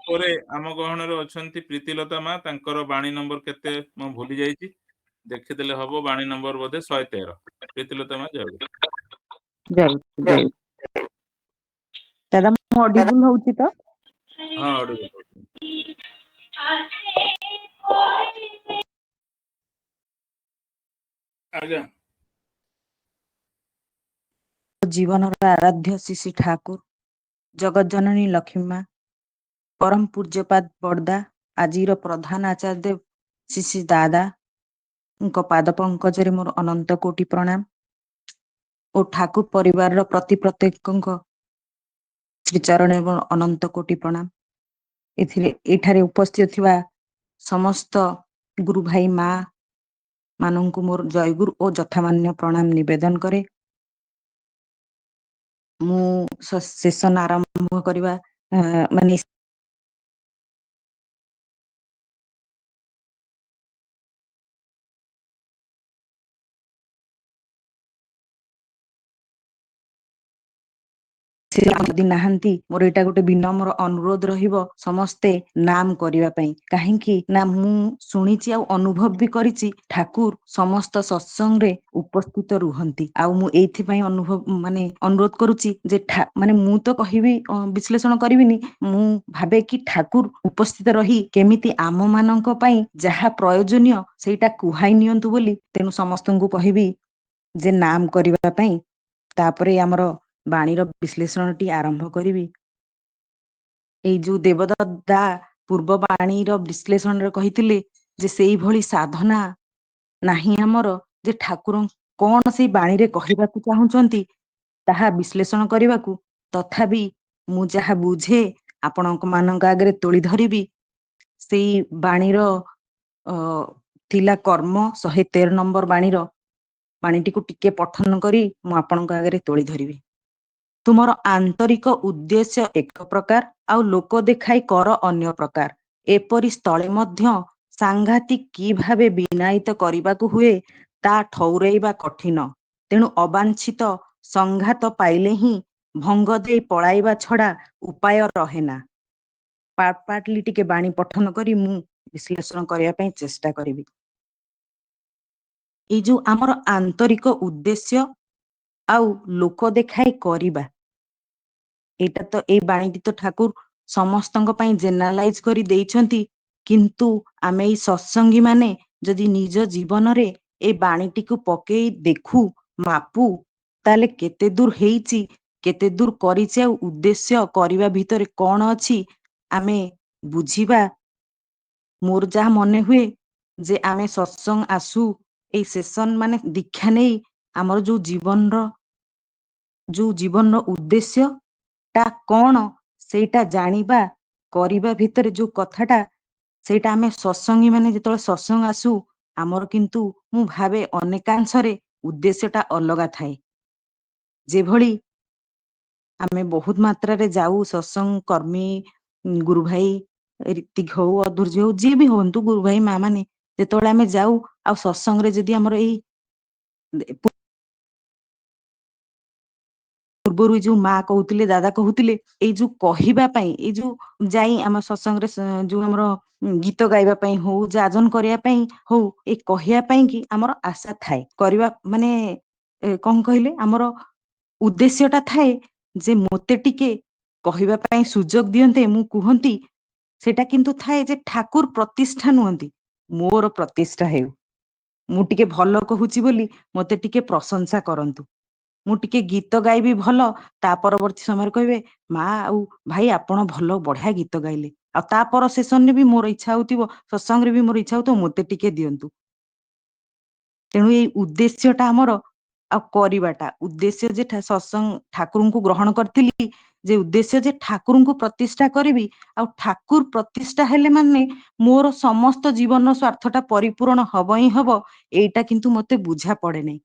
ପରେ ଆମ ଗହଣରେ ଅଛନ୍ତି ପ୍ରୀତିଲତା ମା, ତାଙ୍କର ବାଣୀ ନମ୍ବର କେତେ ମୁଁ ଭୁଲି ଯାଇଛି, ଦେଖିଦେଲେ ହବ। ବାଣୀ ନମ୍ବର ବୋଧେ 113। ପ୍ରୀତିଲତା ମା, ଜୟ ଗୁରୁ। ଜୟ ଦାଦା, ମୁଁ ଅଡିବୁଲ ହଉଛି ତ? ହଁ, ଅଡିବୁଲ। ଆଜ୍ଞା। ଜୀବନର ଆରାଧ୍ୟ ଶ୍ରୀ ଠାକୁର ଜଗଜ୍ଜନନୀ ଲକ୍ଷ୍ମୀ ମା, ପରମ ପୂଜ୍ୟପାଦ ବଡ଼ଦା, ଆଜିର ପ୍ରଧାନ ଆଚାର୍ଯ୍ୟ ଶ୍ରୀ ଦାଦାଙ୍କ ପାଦ ପଙ୍କଜରେ ମୋର ଅନନ୍ତ କୋଟି ପ୍ରଣାମ ଓ ଠାକୁର ପରିବାରର ପ୍ରତ୍ୟେକଙ୍କ ଶ୍ରୀଚରଣରେ ମୋର ଅନନ୍ତ କୋଟି ପ୍ରଣାମ। ଏଠାରେ ଉପସ୍ଥିତ ଥିବା ସମସ୍ତ ଗୁରୁ ଭାଇ ମା ମାନଙ୍କୁ ମୋର ଜୟଗୁରୁ ଓ ଯଥାମାନ୍ୟ ପ୍ରଣାମ ନିବେଦନ କରେ। ମୁଁ ସେସନ ଆରମ୍ଭ କରିବା ମାନେ ଯଦି ନାହାନ୍ତି, ମୋର ଏଇଟା ଗୋଟେ ବିନମ୍ର ଅନୁରୋଧ ରହିବ, ସମସ୍ତେ ନାମ କରିବା ପାଇଁ। କାହିଁକି ନା ମୁଁ ଶୁଣିଛି ଆଉ ଅନୁଭବ ବି କରିଛି, ଠାକୁର ସମସ୍ତ ସତ୍ସଙ୍ଗରେ ଉପସ୍ଥିତ ରୁହନ୍ତି। ଆଉ ମୁଁ ଏଇଥିପାଇଁ ମାନେ ଅନୁରୋଧ କରୁଛି ଯେ ମାନେ ମୁଁ ତ କହିବି, ବିଶ୍ଳେଷଣ କରିବିନି, ମୁଁ ଭାବେ କି ଠାକୁର ଉପସ୍ଥିତ ରହି କେମିତି ଆମ ମାନଙ୍କ ପାଇଁ ଯାହା ପ୍ରୟୋଜନୀୟ ସେଇଟା କୁହାଇ ନିଅନ୍ତୁ ବୋଲି। ତେଣୁ ସମସ୍ତଙ୍କୁ କହିବି ଯେ ନାମ କରିବା ପାଇଁ। ତାପରେ ଆମର ବାଣୀର ବିଶ୍ଳେଷଣଟି ଆରମ୍ଭ କରିବି। ଏଇ ଯୋଉ ଦେବଦତ୍ତା ପୂର୍ବ ବାଣୀର ବିଶ୍ଳେଷଣରେ କହିଥିଲେ ଯେ ସେଇଭଳି ସାଧନା ନାହିଁ ଆମର, ଯେ ଠାକୁର କଣ ସେଇ ବାଣୀରେ କହିବାକୁ ଚାହୁଁଛନ୍ତି ତାହା ବିଶ୍ଳେଷଣ କରିବାକୁ। ତଥାପି ମୁଁ ଯାହା ବୁଝେ ଆପଣଙ୍କ ମାନଙ୍କ ଆଗରେ ତୋଳି ଧରିବି। ସେଇ ବାଣୀର ଥିଲା କର୍ମ 113 ନମ୍ବର ବାଣୀଟିକୁ ଟିକେ ପଠନ କରି ମୁଁ ଆପଣଙ୍କ ଆଗରେ ତୋଳି ଧରିବି। ତୁମର ଆନ୍ତରିକ ଉଦ୍ଦେଶ୍ୟ ଏକ ପ୍ରକାର, ଆଉ ଲୋକ ଦେଖାଇ କର ଅନ୍ୟ ପ୍ରକାର। ଏପରି ସ୍ଥଳେ ମଧ୍ୟ ସାଂଘାତିକ କି ଭାବେ ବିନାୟିତ କରିବାକୁ ହୁଏ, ତା ଠଉରେଇବା କଠିନ। ତେଣୁ ଅବାଞ୍ଛିତ ସଂଘାତ ପାଇଲେ ହିଁ ଭଙ୍ଗ ଦେଇ ପଳାଇବା ଛଡା ଉପାୟ ରହେନା। ପାର୍ଟଲି ଟିକେ ବାଣୀ ପଠନ କରି ମୁଁ ବିଶ୍ଳେଷଣ କରିବା ପାଇଁ ଚେଷ୍ଟା କରିବି। ଏଇ ଯୋଉ ଆମର ଆନ୍ତରିକ ଉଦ୍ଦେଶ୍ୟ ଆଉ ଲୋକ ଦେଖାଇ କରିବା, ଏଇଟା ତ ଏଇ ବାଣୀଟି ତ ଠାକୁର ସମସ୍ତଙ୍କ ପାଇଁ ଜେନେରାଲାଇଜ କରି ଦେଇଛନ୍ତି କିନ୍ତୁ ଆମେ ଏଇ ସତ୍ସଙ୍ଗୀ ମାନେ ଯଦି ନିଜ ଜୀବନରେ ଏ ବାଣୀଟିକୁ ପକେଇ ଦେଖୁ, ମାପୁ, ତାହେଲେ କେତେ ଦୂର ହେଇଛି, କେତେ ଦୂର କରିଛି, ଆଉ ଉଦ୍ଦେଶ୍ୟ କରିବା ଭିତରେ କଣ ଅଛି ଆମେ ବୁଝିବା। ମୋର ଯାହା ମନେ ହୁଏ ଯେ ଆମେ ସତ୍ସଙ୍ଗ ଆସୁ, ଏଇ ସେସନ ମାନେ ଦୀକ୍ଷା ନେଇ ଆମର ଯୋଉ ଜୀବନର ଉଦ୍ଦେଶ୍ୟ ଟା କଣ ସେଇଟା ଜାଣିବା, କରିବା ଭିତରେ ଯୋଉ କଥାଟା, ସେଇଟା ଆମେ ସତ୍ସଙ୍ଗୀ ମାନେ ଯେତେବେଳେ ସତ୍ସଙ୍ଗ ଆସୁ, ଆମର କିନ୍ତୁ ମୁଁ ଭାବେ ଅନେକାଂଶରେ ଉଦ୍ଦେଶ୍ୟଟା ଅଲଗା ଥାଏ। ଯେଭଳି ଆମେ ବହୁତ ମାତ୍ରାରେ ଯାଉ ସତ୍ସଙ୍ଗ କର୍ମୀ, ଗୁରୁ ଭାଇ ରୀତିକ ହଉ, ଅଧୁର୍ଯ୍ୟ ହଉ, ଯିଏ ବି ହୁଅନ୍ତୁ, ଗୁରୁ ଭାଇ ମା ମାନେ ଯେତେବେଳେ ଆମେ ଯାଉ, ଆଉ ସତ୍ସଙ୍ଗରେ ଯଦି ଆମର ଏଇ ପୂର୍ବରୁ ଯୋଉ ମା କହୁଥିଲେ, ଦାଦା କହୁଥିଲେ, ଏଇ ଯୋଉ କହିବା ପାଇଁ, ଏଇ ଯୋଉ ଯାଇ ଆମ ସତ୍ସଙ୍ଗରେ ଯୋଉ ଆମର ଗୀତ ଗାଇବା ପାଇଁ ହଉ, ଯାଜନ କରିବା ପାଇଁ ହଉ, ଏଇ କହିବା ପାଇଁ କି ଆମର ଆଶା ଥାଏ, କରିବା ମାନେ କଣ କହିଲେ, ଆମର ଉଦ୍ଦେଶ୍ୟଟା ଥାଏ ଯେ ମୋତେ ଟିକେ କହିବା ପାଇଁ ସୁଯୋଗ ଦିଅନ୍ତେ, ମୁଁ କୁହନ୍ତି। ସେଟା କିନ୍ତୁ ଥାଏ ଯେ ଠାକୁର ପ୍ରତିଷ୍ଠା ନୁହନ୍ତି, ମୋର ପ୍ରତିଷ୍ଠା ହେଉ। ମୁଁ ଟିକେ ଭଲ କହୁଛି ବୋଲି ମୋତେ ଟିକେ ପ୍ରଶଂସା କରନ୍ତୁ। ମୁଁ ଟିକେ ଗୀତ ଗାଇବି ଭଲ, ତା ପରବର୍ତ୍ତୀ ସମୟରେ କହିବେ ମା ଆଉ ଭାଇ ଆପଣ ଭଲ ବଢିଆ ଗୀତ ଗାଇଲେ, ଆଉ ତାପର ସେସନରେ ବି ମୋର ଇଚ୍ଛା ହଉଥିବ, ସତ୍ସଙ୍ଗରେ ବି ମୋର ଇଚ୍ଛା ହଉଥିବ ମୋତେ ଟିକେ ଦିଅନ୍ତୁ। ତେଣୁ ଏଇ ଉଦ୍ଦେଶ୍ୟଟା ଆମର, ଆଉ କରିବାଟା ଉଦ୍ଦେଶ୍ୟ ଯେ ସତ୍ସଙ୍ଗ ଠାକୁରଙ୍କୁ ଗ୍ରହଣ କରିଥିଲି, ଯେ ଉଦ୍ଦେଶ୍ୟ ଯେ ଠାକୁରଙ୍କୁ ପ୍ରତିଷ୍ଠା କରିବି, ଆଉ ଠାକୁର ପ୍ରତିଷ୍ଠା ହେଲେ ମାନେ ମୋର ସମସ୍ତ ଜୀବନର ସ୍ୱାର୍ଥଟା ପରିପୂରଣ ହବ ହିଁ ହବ। ଏଇଟା କିନ୍ତୁ ମୋତେ ବୁଝା ପଡେ ନାହିଁ।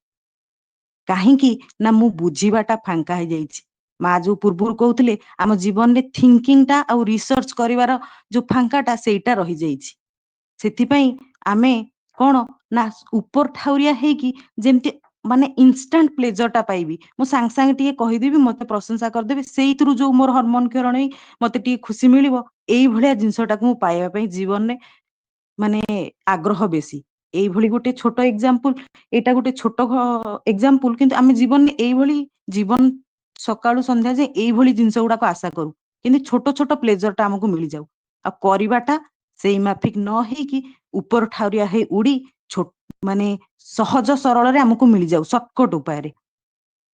କାହିଁକି ନା ମୁଁ ବୁଝିବାଟା ଫାଙ୍କା ହେଇଯାଇଛି। ମା ଯୋଉ ପୂର୍ବରୁ କହୁଥିଲେ ଆମ ଜୀବନରେ ଥିଙ୍କିଂଟା ଆଉ ରିସର୍ଚ୍ଚ କରିବାର ଯୋଉ ଫାଙ୍କାଟା ସେଇଟା ରହିଯାଇଛି। ସେଥିପାଇଁ ଆମେ କଣ ନା ଉପର ଠାଉରିଆ ହେଇକି ଯେମିତି ମାନେ ଇନଷ୍ଟାଣ୍ଟ ପ୍ଲେଜରଟା ପାଇବି, ମୁଁ ସାଙ୍ଗେ ସାଙ୍ଗେ ଟିକେ କହିଦେବି, ମୋତେ ପ୍ରଶଂସା କରିଦେବି, ସେଇଥିରୁ ଯୋଉ ମୋର ହରମୋନ କ୍ଷରଣ ହେଇ ମୋତେ ଟିକେ ଖୁସି ମିଳିବ, ଏଇଭଳିଆ ଜିନିଷଟାକୁ ମୁଁ ପାଇବା ପାଇଁ ଜୀବନରେ ମାନେ ଆଗ୍ରହ ବେଶୀ। ଏଇଭଳି ଗୋଟେ ଛୋଟ ଏକ୍ସାମ୍ପଲ, ଏଇଟା ଗୋଟେ ଛୋଟ ଏକ୍ସାମ୍ପଲ, କିନ୍ତୁ ଆମେ ଜୀବନରେ ଏଇଭଳି ଜୀବନ ସକାଳୁ ସନ୍ଧ୍ୟା ଯାଏ ଏଇଭଳି ଜିନିଷ ଗୁଡାକ ଆଶା କରୁ, କିନ୍ତୁ ଛୋଟ ଛୋଟ ପ୍ଲେଜରଟା ଆମକୁ ମିଳିଯାଉ, ଆଉ କରିବାଟା ସେଇ ମାଫିକ ନ ହେଇକି ଉପର ଠାଉରିଆ ହେଇ ଉଡି ମାନେ ସହଜ ସରଳରେ ଆମକୁ ମିଳିଯାଉ ସର୍ଟକଟ ଉପାୟରେ।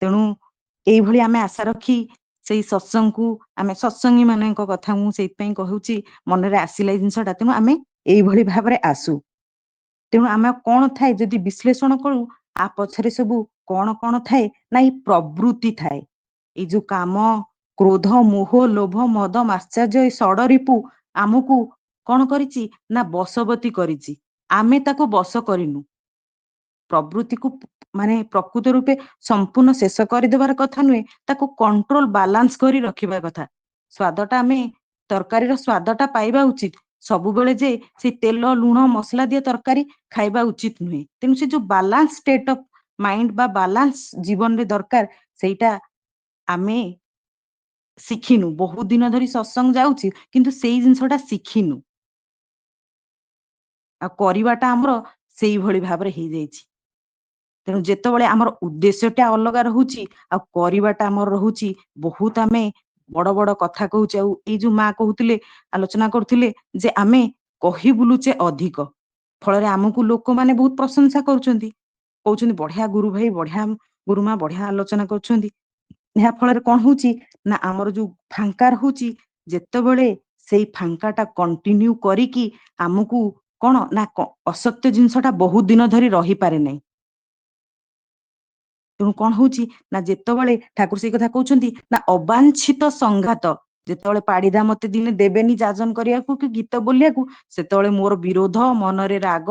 ତେଣୁ ଏଇଭଳି ଆମେ ଆଶା ରଖି ସେଇ ସତ୍ସଙ୍ଗକୁ, ଆମେ ସତ୍ସଙ୍ଗୀ ମାନଙ୍କ କଥା ମୁଁ ସେଇଥିପାଇଁ କହୁଛି, ମନରେ ଆସିଲା ଏଇ ଜିନିଷଟା, ତେଣୁ ଆମେ ଏଇଭଳି ଭାବରେ ଆସୁ। ତେଣୁ ଆମେ କଣ ଥାଏ ଯଦି ବିଶ୍ଳେଷଣ କରୁ, ଆ ପଛରେ ସବୁ କଣ କଣ ଥାଏ ନା ଏଇ ପ୍ରବୃତ୍ତି ଥାଏ। ଏଇ ଯୋଉ କାମ, କ୍ରୋଧ, ମୋହ, ଲୋଭ, ମଦ, ମାଶ୍ଚର୍ଯ୍ୟ, ଏଇ ଷଡରିପୁ ଆମକୁ କଣ କରିଛି ନା ବଶବତୀ କରିଛି, ଆମେ ତାକୁ ବଶ କରିନୁ। ପ୍ରବୃତ୍ତିକୁ ମାନେ ପ୍ରକୃତ ରୂପେ ସମ୍ପୂର୍ଣ୍ଣ ଶେଷ କରିଦେବାର କଥା ନୁହେଁ, ତାକୁ କଣ୍ଟ୍ରୋଲ ବାଲାନ୍ସ କରି ରଖିବା କଥା। ସ୍ଵାଦଟା ଆମେ ତରକାରୀର ସ୍ଵାଦଟା ପାଇବା ଉଚିତ, ସବୁବେଳେ ଯେ ସେ ତେଲ ଲୁଣ ମସଲା ଦିଆ ତରକାରୀ ଖାଇବା ଉଚିତ ନୁହେଁ। ତେଣୁ ସେ ଯୋଉ ବାଲାନ୍ସ ଷ୍ଟେଟ ଅଫ ମାଇଣ୍ଡ ବା ବାଲାନ୍ସ ଜୀବନରେ ଦରକାର, ସେଇଟା ଆମେ ଶିଖିନୁ। ବହୁତ ଦିନ ଧରି ସତ୍ସଙ୍ଗ ଯାଉଛି, କିନ୍ତୁ ସେଇ ଜିନିଷଟା ଶିଖିନୁ, ଆଉ କରିବାଟା ଆମର ସେଇଭଳି ଭାବରେ ହେଇଯାଇଛି। ତେଣୁ ଯେତେବେଳେ ଆମର ଉଦ୍ଦେଶ୍ୟଟା ଅଲଗା ରହୁଛି, ଆଉ କରିବାଟା ଆମର ରହୁଛି ବହୁତ, ଆମେ ବଡ ବଡ କଥା କହୁଛେ। ଆଉ ଏଇ ଯୋଉ ମା କହୁଥିଲେ, ଆଲୋଚନା କରୁଥିଲେ ଯେ ଆମେ କହି ବୁଲୁଛେ ଅଧିକ, ଫଳରେ ଆମକୁ ଲୋକମାନେ ବହୁତ ପ୍ରଶଂସା କରୁଛନ୍ତି, କହୁଛନ୍ତି ବଢିଆ ଗୁରୁ ଭାଇ, ବଢିଆ ଗୁରୁମା, ବଢିଆ ଆଲୋଚନା କରୁଛନ୍ତି। ଏହା ଫଳରେ କଣ ହଉଛି ନା ଆମର ଯୋଉ ଫାଙ୍କା ରହୁଛି, ଯେତେବେଳେ ସେଇ ଫାଙ୍କାଟା କଣ୍ଟିନ୍ୟୁ କରିକି ଆମକୁ କଣ ନା ଅସତ୍ୟ ଜିନିଷଟା ବହୁତ ଦିନ ଧରି ରହିପାରେ ନାହିଁ। ତେଣୁ କଣ ହଉଛି ନା ଯେତେବେଳେ ଠାକୁର ସେଇ କଥା କହୁଛନ୍ତି ନା ଅବାଞ୍ଛିତ ସଂଘାତ, ଯେତେବେଳେ ପାଡିଧା ମତେ ଦିନେ ଦେବେନି ଯାଜନ କରିବାକୁ କି ଗୀତ ବୋଲିବାକୁ, ସେତେବେଳେ ମୋର ବିରୋଧ, ମନରେ ରାଗ,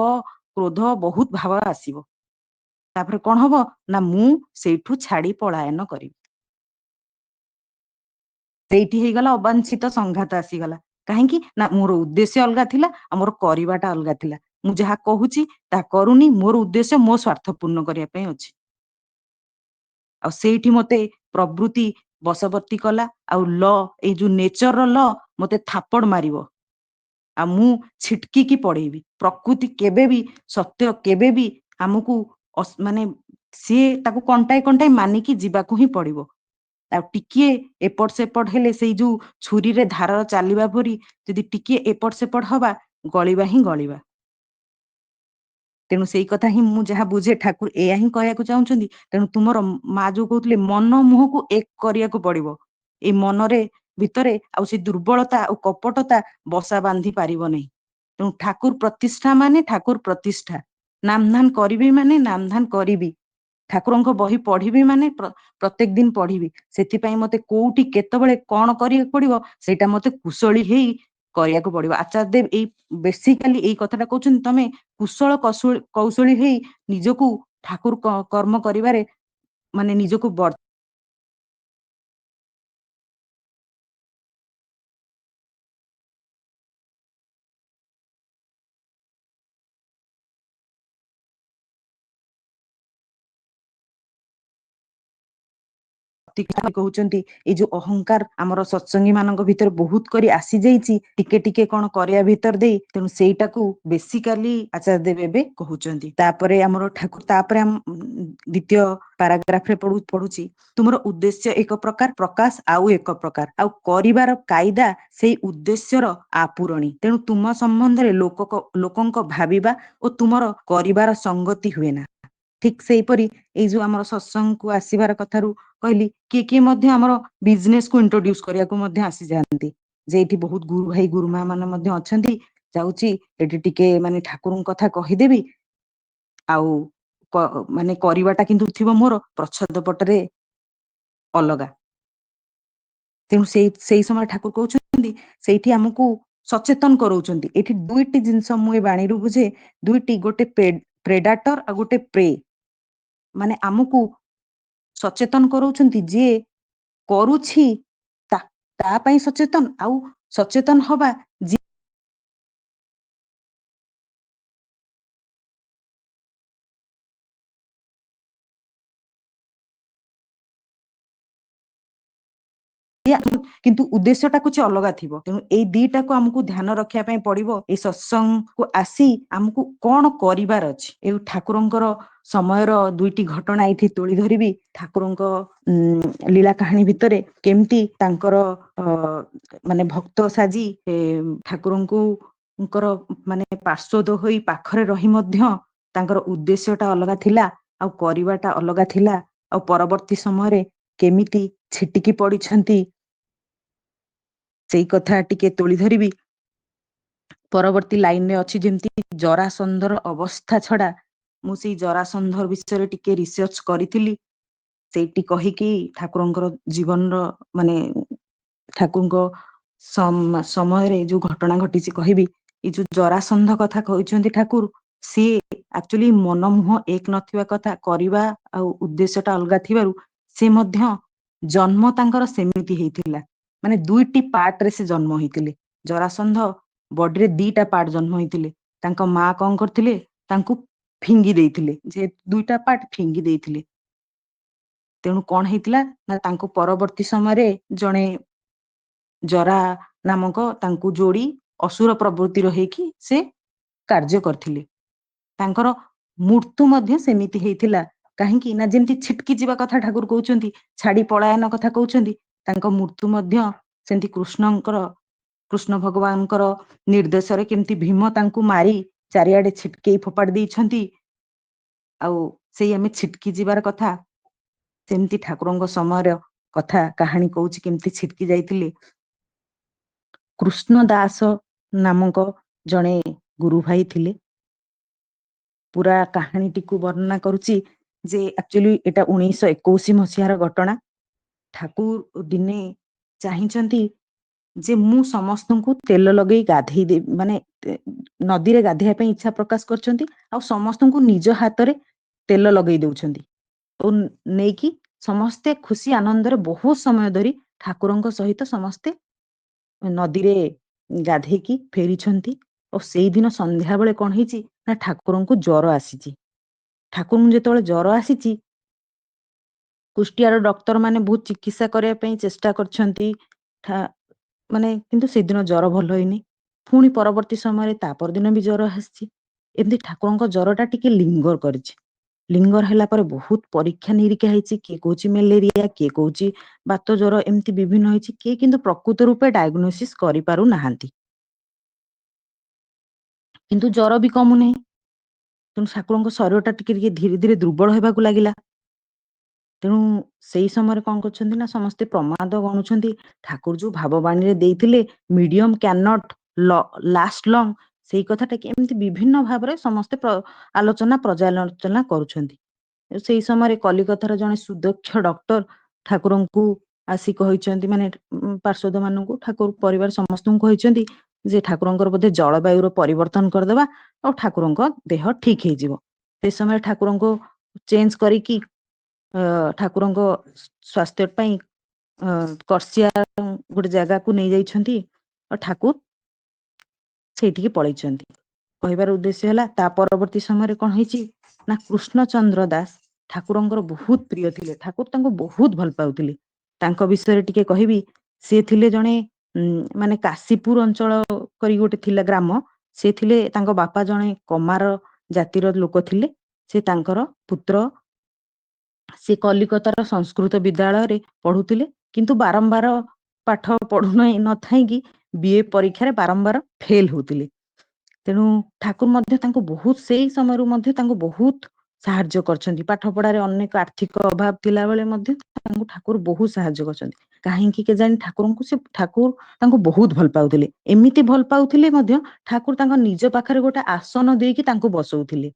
କ୍ରୋଧ ବହୁତ ଭାବ ଆସିବ। ତାପରେ କଣ ହବ ନା ମୁଁ ସେଇଠୁ ଛାଡି ପଳାୟନ କରିବି। ସେଇଠି ହେଇଗଲା ଅବାଞ୍ଛିତ ସଂଘାତ ଆସିଗଲା। କାହିଁକି ନା ମୋର ଉଦ୍ଦେଶ୍ୟ ଅଲଗା ଥିଲା, ଆଉ ମୋର କରିବାଟା ଅଲଗା ଥିଲା। ମୁଁ ଯାହା କହୁଛି ତାହା କରୁନି, ମୋର ଉଦ୍ଦେଶ୍ୟ ମୋ ସ୍ୱାର୍ଥ ପୂର୍ଣ୍ଣ କରିବା ପାଇଁ ଅଛି। ଆଉ ସେଇଠି ମତେ ପ୍ରବୃତ୍ତି ବଶବର୍ତ୍ତୀ କଲା, ଆଉ ଏଇ ଯୋଉ ନେଚରର ମତେ ଥାପଡ ମାରିବ, ଆଉ ମୁଁ ଛିଟକିକି ପଡେଇବି। ପ୍ରକୃତି କେବେ ବି, ସତ୍ୟ କେବେ ବି ଆମକୁ ମାନେ ସିଏ ତାକୁ କଣ୍ଟାଏ କଣ୍ଟାଏ ମାନିକି ଯିବାକୁ ହିଁ ପଡିବ। ଆଉ ଟିକିଏ ଏପଟ ସେପଟ ହେଲେ, ସେଇ ଯୋଉ ଛୁରୀରେ ଧାର ଚାଲିବା ପରି ଯଦି ଟିକିଏ ଏପଟ ସେପଟ ହବା, ଗଳିବା ହିଁ ଗଳିବା। ତେଣୁ ସେଇ କଥା ହିଁ ମୁଁ ଯାହା ବୁଝେ ଠାକୁର ଏଇଆ ହିଁ କହିବାକୁ ଚାହୁଁଛନ୍ତି। ତେଣୁ ତୁମର ମା ଯୋଉ କହୁଥିଲେ ମନ ମୁହଁକୁ ଏକ କରିବାକୁ ପଡିବ। ଏଇ ମନରେ ଭିତରେ ଆଉ ସେ ଦୁର୍ବଳତା ଆଉ କପଟତା ବସା ବାନ୍ଧି ପାରିବ ନାହିଁ। ତେଣୁ ଠାକୁର ପ୍ରତିଷ୍ଠା ମାନେ ଠାକୁର ପ୍ରତିଷ୍ଠା, ନାମଧାନ କରିବି ମାନେ ନାମଧାନ କରିବି, ଠାକୁରଙ୍କ ବହି ପଢିବି ମାନେ ପ୍ରତ୍ୟେକ ଦିନ ପଢିବି। ସେଥିପାଇଁ ମତେ କୋଉଠି କେତେବେଳେ କଣ କରିବାକୁ ପଡିବ ସେଇଟା ମତେ କୁଶଳୀ ହେଇ କରିବାକୁ ପଡିବ। ଆଚାର୍ଯ୍ୟ ଦେବ ଏଇ ବେସିକାଲି ଏଇ କଥାଟା କହୁଛନ୍ତି, ତମେ କୁଶଳ କୌଶଳୀ ହେଇ ନିଜକୁ ଠାକୁର କର୍ମ କରିବାରେ ମାନେ ନିଜକୁ କହୁଛନ୍ତି। ଏଇ ଯୋଉ ଅହଙ୍କାର ଆମର ସତ୍ସଙ୍ଗୀ ମାନଙ୍କ ଭିତରେ ବହୁତ କରି ଆସିଯାଇଛି, ଟିକେ ଟିକେ କଣ କରିବା ଭିତର ଦେଇ, ତେଣୁ ସେଇଟାକୁ ବେସିକାଲି ଆଚାର୍ଯ୍ୟ ଦେବ ଏବେ କହୁଛନ୍ତି। ତାପରେ ଆମର ଠାକୁର ତାପରେ ଦ୍ଵିତୀୟ ପାରାଗ୍ରାଫରେ ପଢୁଛି, ତୁମର ଉଦ୍ଦେଶ୍ୟ ଏକ ପ୍ରକାର, ପ୍ରକାଶ ଆଉ ଏକ ପ୍ରକାର, ଆଉ କରିବାର କାଇଦା ସେଇ ଉଦ୍ଦେଶ୍ୟର ଆପୂରଣୀ। ତେଣୁ ତୁମ ସମ୍ବନ୍ଧରେ ଲୋକଙ୍କ ଭାବିବା ଓ ତୁମର କରିବାର ସଙ୍ଗତି ହୁଏ ନା। ଠିକ ସେଇପରି ଏଇ ଯୋଉ ଆମର ସତ୍ସଙ୍ଗକୁ ଆସିବାର କଥାରୁ କହିଲି, କିଏ କିଏ ମଧ୍ୟ ଆମର ବିଜନେସକୁ ଇଣ୍ଟ୍ରୋଡ୍ୟୁସ କରିବାକୁ ମଧ୍ୟ ଆସିଯାଆନ୍ତି, ଯେ ଏଇଠି ବହୁତ ଗୁରୁ ଭାଇ ଗୁରୁମା ମାନେ ମଧ୍ୟ ଅଛନ୍ତି, ଯାଉଛି ଏଠି ଟିକେ ମାନେ ଠାକୁରଙ୍କ କଥା କହିଦେବି, ଆଉ ମାନେ କରିବାଟା କିନ୍ତୁ ଥିବ ମୋର ପ୍ରଚ୍ଛଦ ପଟରେ ଅଲଗା। ତେଣୁ ସେଇ ସମୟ ଠାକୁର କହୁଛନ୍ତି, ସେଇଠି ଆମକୁ ସଚେତନ କରଉଛନ୍ତି। ଏଠି ଦୁଇଟି ଜିନିଷ ମୁଁ ଏ ବାଣୀରୁ ବୁଝେ, ଦୁଇଟି, ଗୋଟେ ପ୍ରେଡାଟର ଆଉ ଗୋଟେ ପ୍ରେ। ମାନେ ଆମକୁ ସଚେତନ କରଉଛନ୍ତି, ଯିଏ କରୁଛି ତା ପାଇଁ ସଚେତନ, ଆଉ ସଚେତନ ହବା କିନ୍ତୁ ଉଦ୍ଦେଶ୍ୟଟା କିଛି ଅଲଗା ଥିବ। ତେଣୁ ଏଇ ଦିଟାକୁ ଆମକୁ ଧ୍ୟାନ ରଖିବା ପାଇଁ ପଡିବ। ଏଇ ସତ୍ସଙ୍ଗକୁ ଆସି ଆମକୁ କଣ କରିବାର ଅଛି। ଏଇ ଠାକୁରଙ୍କର ସମୟର ଦୁଇଟି ଘଟଣା ଏଇଠି ତୁଳି ଧରିବି। ଠାକୁରଙ୍କ ଲୀଳା କାହାଣୀ ଭିତରେ କେମିତି ତାଙ୍କର ମାନେ ଭକ୍ତ ସାଜି ଠାକୁରଙ୍କର ମାନେ ପାର୍ଶ୍ୱଦ ହୋଇ ପାଖରେ ରହି ମଧ୍ୟ ତାଙ୍କର ଉଦ୍ଦେଶ୍ୟଟା ଅଲଗା ଥିଲା, ଆଉ କରିବାଟା ଅଲଗା ଥିଲା। ଆଉ ପରବର୍ତ୍ତୀ ସମୟରେ କେମିତି ଛିଟିକି ପଡିଛନ୍ତି ସେଇ କଥା ଟିକେ ତୁଳି ଧରିବି। ପରବର୍ତ୍ତୀ ଲାଇନରେ ଅଛି, ଯେମିତି ଜରାସନ୍ଧର ଅବସ୍ଥା ଛଡା, ମୁଁ ସେଇ ଜରାସନ୍ଧ ବିଷୟରେ ଟିକେ ରିସର୍ଚ୍ଚ କରିଥିଲି। ସେଇଠି କହିକି ଠାକୁରଙ୍କର ଜୀବନର ମାନେ ଠାକୁରଙ୍କ ସମୟରେ ଯୋଉ ଘଟଣା ଘଟିଛି କହିବି। ଏଇ ଯୋଉ ଜରାସନ୍ଧ କଥା କହିଛନ୍ତି ଠାକୁର, ସିଏ ଆକ୍ଚୁଆଲି ମନ ମୁହଁ ଏକ ନଥିବା କଥା, କରିବା ଆଉ ଉଦ୍ଦେଶ୍ୟଟା ଅଲଗା ଥିବାରୁ ସେ ମଧ୍ୟ ଜନ୍ମ ତାଙ୍କର ସେମିତି ହେଇଥିଲା। ମାନେ ଦୁଇଟି ପାର୍ଟରେ ସେ ଜନ୍ମ ହେଇଥିଲେ। ଜରାସନ୍ଧ ବଡିରେ ଦିଟା ପାର୍ଟ ଜନ୍ମ ହେଇଥିଲେ। ତାଙ୍କ ମା କଣ କରିଥିଲେ, ତାଙ୍କୁ ଫିଙ୍ଗି ଦେଇଥିଲେ, ଯେ ଦୁଇଟା ପାର୍ଟ ଫିଙ୍ଗି ଦେଇଥିଲେ। ତେଣୁ କଣ ହେଇଥିଲା ନା, ତାଙ୍କୁ ପରବର୍ତ୍ତୀ ସମୟରେ ଜଣେ ଜରା ନାମକ ତାଙ୍କୁ ଯୋଡି ଅସୁର ପ୍ରବୃତ୍ତିର ହେଇକି ସେ କାର୍ଯ୍ୟ କରିଥିଲେ। ତାଙ୍କର ମୃତ୍ୟୁ ମଧ୍ୟ ସେମିତି ହେଇଥିଲା। କାହିଁକି ନା, ଯେମିତି ଛିଟକି ଯିବା କଥା ଠାକୁର କହୁଛନ୍ତି, ଛାଡି ପଳାୟନ କଥା କହୁଛନ୍ତି, ତାଙ୍କ ମୃତ୍ୟୁ ମଧ୍ୟ ସେମିତି କୃଷ୍ଣ ଭଗବାନଙ୍କର ନିର୍ଦ୍ଦେଶରେ କେମିତି ଭୀମ ତାଙ୍କୁ ମାରି ଚାରିଆଡେ ଛିଟକେଇ ଫୋପାଡି ଦେଇଛନ୍ତି। ଆଉ ସେଇ ଆମେ ଛିଟକି ଯିବାର କଥା, ସେମିତି ଠାକୁରଙ୍କ ସମୟର କଥା କାହାଣୀ କହୁଛି, କେମିତି ଛିଟକି ଯାଇଥିଲେ। କୃଷ୍ଣ ଦାସ ନାମକ ଜଣେ ଗୁରୁ ଭାଇ ଥିଲେ। ପୁରା କାହାଣୀଟିକୁ ବର୍ଣ୍ଣନା କରୁଛି, ଯେ ଆକ୍ଚୁଆଲି ଏଟା 1921 ମସିହାର ଘଟଣା। ଠାକୁର ଦିନେ ଚାହିଁଛନ୍ତି ଯେ ମୁଁ ସମସ୍ତଙ୍କୁ ତେଲ ଲଗେଇ ଗାଧେଇ ଦେବି, ମାନେ ନଦୀରେ ଗାଧେଇବା ପାଇଁ ଇଚ୍ଛା ପ୍ରକାଶ କରିଛନ୍ତି, ଆଉ ସମସ୍ତଙ୍କୁ ନିଜ ହାତରେ ତେଲ ଲଗେଇ ଦଉଛନ୍ତି। ଓ ନେଇକି ସମସ୍ତେ ଖୁସି ଆନନ୍ଦରେ ବହୁତ ସମୟ ଧରି ଠାକୁରଙ୍କ ସହିତ ସମସ୍ତେ ନଦୀରେ ଗାଧେଇକି ଫେରିଛନ୍ତି। ଓ ସେଇଦିନ ସନ୍ଧ୍ୟା ବେଳେ କଣ ହେଇଛି ନା, ଠାକୁରଙ୍କୁ ଜ୍ୱର ଆସିଛି। ଠାକୁରଙ୍କୁ ଯେତେବେଳେ ଜ୍ୱର ଆସିଛି, କୁଷ୍ଟିଆର ଡକ୍ଟର ମାନେ ବହୁତ ଚିକିତ୍ସା କରିବା ପାଇଁ ଚେଷ୍ଟା କରିଛନ୍ତି, ମାନେ କିନ୍ତୁ ସେଦିନ ଜ୍ୱର ଭଲ ହେଇନି। ପୁଣି ପରବର୍ତ୍ତୀ ସମୟରେ ତା ପରଦିନ ବି ଜ୍ୱର ଆସିଛି। ଏମିତି ଠାକୁରଙ୍କ ଜ୍ୱରଟା ଟିକେ ଲିଙ୍ଗର କରିଛି। ଲିଙ୍ଗର ହେଲା ପରେ ବହୁତ ପରୀକ୍ଷା ନିରୀକ୍ଷା ହେଇଛି। କିଏ କହୁଛି ମ୍ୟାଲେରିଆ, କିଏ କହୁଛି ବାତ ଜ୍ୱର, ଏମିତି ବିଭିନ୍ନ ହେଇଛି। କିଏ କିନ୍ତୁ ପ୍ରକୃତ ରୂପେ ଡାୟଗ୍ନୋସିସ୍ କରିପାରୁନାହାନ୍ତି। କିନ୍ତୁ ଜ୍ୱର ବି କମୁନାହିଁ। ତେଣୁ ଠାକୁରଙ୍କ ଶରୀରଟା ଟିକେ ଟିକେ ଧୀରେ ଧୀରେ ଦୁର୍ବଳ ହେବାକୁ ଲାଗିଲା। ତେଣୁ ସେଇ ସମୟରେ କଣ କରୁଛନ୍ତି ନା ସମସ୍ତେ ପ୍ରମାଦ ଗଣୁଛନ୍ତି, ଠାକୁର ଯୋଉ ଭାବବାଣୀରେ ଦେଇଥିଲେ medium can not last long, ସେଇ କଥାଟା କେମିତି ବିଭିନ୍ନ ଭାବରେ ସମସ୍ତେ ଆଲୋଚନା ପର୍ଯ୍ୟାଲୋଚନା କରୁଛନ୍ତି। ସେଇ ସମୟରେ କଲିକତାର ଜଣେ ସୁଦକ୍ଷ ଡକ୍ଟର ଠାକୁରଙ୍କୁ ଆସି କହିଛନ୍ତି, ମାନେ ପାର୍ଶ୍ୱଦ ମାନଙ୍କୁ ଠାକୁର ପରିବାର ସମସ୍ତଙ୍କୁ କହିଛନ୍ତି ଯେ ଠାକୁରଙ୍କର ବୋଧେ ଜଳବାୟୁର ପରିବର୍ତ୍ତନ କରିଦେବା ଆଉ ଠାକୁରଙ୍କ ଦେହ ଠିକ ହେଇଯିବ। ସେ ସମୟରେ ଠାକୁରଙ୍କୁ ଚେଞ୍ଜ କରିକି ଠାକୁରଙ୍କ ସ୍ୱାସ୍ଥ୍ୟ ପାଇଁ କର୍ସିଆ ଗୋଟେ ଜାଗାକୁ ନେଇଯାଇଛନ୍ତି ଆଉ ଠାକୁର ସେଇଠିକି ପଳେଇଛନ୍ତି। କହିବାର ଉଦ୍ଦେଶ୍ୟ ହେଲା ତା ପରବର୍ତ୍ତୀ ସମୟରେ କଣ ହେଇଛି ନା କୃଷ୍ଣଚନ୍ଦ୍ର ଦାସ ଠାକୁରଙ୍କର ବହୁତ ପ୍ରିୟ ଥିଲେ, ଠାକୁର ତାଙ୍କୁ ବହୁତ ଭଲ ପାଉଥିଲେ। ତାଙ୍କ ବିଷୟରେ ଟିକେ କହିବି, ସେ ଥିଲେ ଜଣେ ମାନେ କାଶୀପୁର ଅଞ୍ଚଳ କରି ଗୋଟେ ଥିଲା ଗ୍ରାମ, ସେ ଥିଲେ ତାଙ୍କ ବାପା ଜଣେ କମାର ଜାତିର ଲୋକ ଥିଲେ। ସେ ତାଙ୍କର ପୁତ୍ର ସେ କଲିକତାର ସଂସ୍କୃତ ବିଦ୍ୟାଳୟରେ ପଢୁଥିଲେ, କିନ୍ତୁ ବାରମ୍ବାର ପାଠ ପଢୁ ନଥାଇକି ବିଏ ପରୀକ୍ଷାରେ ବାରମ୍ବାର ଫେଲ ହଉଥିଲେ। ତେଣୁ ଠାକୁର ମଧ୍ୟ ତାଙ୍କୁ ବହୁତ ସେଇ ସମୟରୁ ମଧ୍ୟ ତାଙ୍କୁ ବହୁତ ସାହାଯ୍ୟ କରିଛନ୍ତି। ପାଠ ପଢାରେ ଅନେକ ଆର୍ଥିକ ଅଭାବ ଥିଲା ବେଳେ ମଧ୍ୟ ତାଙ୍କୁ ଠାକୁର ବହୁତ ସାହାଯ୍ୟ କରିଛନ୍ତି। କାହିଁକି କେଜାଣି ଠାକୁରଙ୍କୁ ଠାକୁର ତାଙ୍କୁ ବହୁତ ଭଲ ପାଉଥିଲେ। ଏମିତି ଭଲ ପାଉଥିଲେ ମଧ୍ୟ ଠାକୁର ତାଙ୍କ ନିଜ ପାଖରେ ଗୋଟେ ଆସନ ଦେଇକି ତାଙ୍କୁ ବସଉଥିଲେ,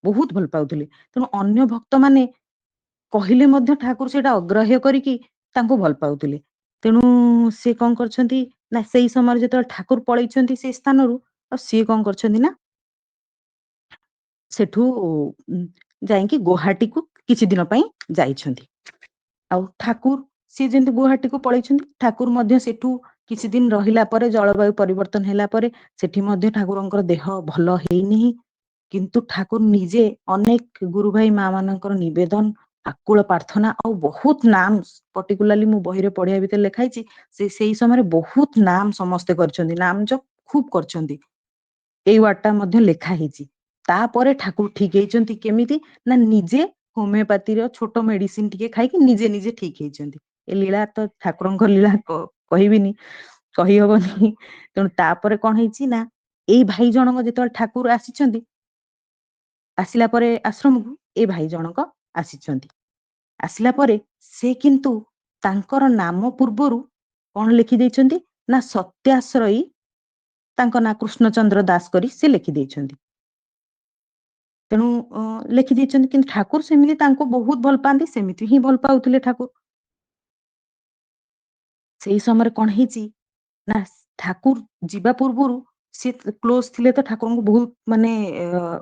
ବହୁତ ଭଲ ପାଉଥିଲେ। ତେଣୁ ଅନ୍ୟ ଭକ୍ତ ମାନେ କହିଲେ ମଧ୍ୟ ଠାକୁର ସେଇଟା ଅଗ୍ରାହ୍ୟ କରିକି ତାଙ୍କୁ ଭଲ ପାଉଥିଲେ। ତେଣୁ ସେ କଣ କରିଛନ୍ତି ନା ସେଇ ସମୟରେ ଯେତେବେଳେ ଠାକୁର ପଳେଇଛନ୍ତି ସେଇ ସ୍ଥାନରୁ, ଆଉ ସିଏ କଣ କରିଛନ୍ତି ନା ସେଠୁ ଯାଇକି ଗୁହାଟିକୁ କିଛି ଦିନ ପାଇଁ ଯାଇଛନ୍ତି। ଆଉ ଠାକୁର ସିଏ ଯେମିତି ଗୁହାଟିକୁ ପଳେଇଛନ୍ତି, ଠାକୁର ମଧ୍ୟ ସେଠୁ କିଛି ଦିନ ରହିଲା ପରେ ଜଳବାୟୁ ପରିବର୍ତ୍ତନ ହେଲା ପରେ ସେଠି ମଧ୍ୟ ଠାକୁରଙ୍କର ଦେହ ଭଲ ହେଇନି। କିନ୍ତୁ ଠାକୁର ନିଜେ ଅନେକ ଗୁରୁ ଭାଇ ମା ମାନଙ୍କର ନିବେଦନ, ଆକୁଳ ପ୍ରାର୍ଥନା ଆଉ ବହୁତ ନାମ, ପର୍ଟିକୁଲାରଲି ମୁଁ ବହିରେ ପଢିବା ଭିତରେ ଲେଖା ହେଇଛି ସେଇ ସମୟରେ ବହୁତ ନାମ ସମସ୍ତେ କରିଛନ୍ତି, ନାମ ଜପ ଖୁବ କରିଛନ୍ତି। ଏଇ ୱାର୍ଡଟା ମଧ୍ୟ ଲେଖା ହେଇଛି। ତାପରେ ଠାକୁର ଠିକ ହେଇଛନ୍ତି କେମିତି ନା ନିଜେ ହୋମିଓପାଥିର ଛୋଟ ମେଡିସିନ ଟିକେ ଖାଇକି ନିଜେ ନିଜେ ଠିକ ହେଇଛନ୍ତି। ଏ ଲୀଳା ତ ଠାକୁରଙ୍କ ଲୀଳା କହିବିନି, କହିହବନି। ତେଣୁ ତାପରେ କଣ ହେଇଛି ନା ଏଇ ଭାଇ ଜଣଙ୍କ ଯେତେବେଳେ ଠାକୁର ଆସିଛନ୍ତି, ଆସିଲା ପରେ ଆଶ୍ରମକୁ ଏ ଭାଇ ଜଣକ ଆସିଛନ୍ତି। ଆସିଲା ପରେ ସେ କିନ୍ତୁ ତାଙ୍କର ନାମ ପୂର୍ବରୁ କଣ ଲେଖି ଦେଇଛନ୍ତି ନା ସତ୍ୟାଶ୍ରୟୀ, ତାଙ୍କ ନାଁ କୃଷ୍ଣଚନ୍ଦ୍ର ଦାସ କରି ସେ ଲେଖି ଦେଇଛନ୍ତି। ତେଣୁ ଲେଖି ଦେଇଛନ୍ତି, କିନ୍ତୁ ଠାକୁର ସେମିତି ତାଙ୍କୁ ବହୁତ ଭଲ ପାଆନ୍ତି, ସେମିତି ହିଁ ଭଲ ପାଉଥିଲେ ଠାକୁର। ସେଇ ସମୟରେ କଣ ହେଇଛି ନା ଠାକୁର ଯିବା ପୂର୍ବରୁ ସେ କ୍ଲୋଜ ଥିଲେ ତ ଠାକୁରଙ୍କୁ ବହୁତ, ମାନେ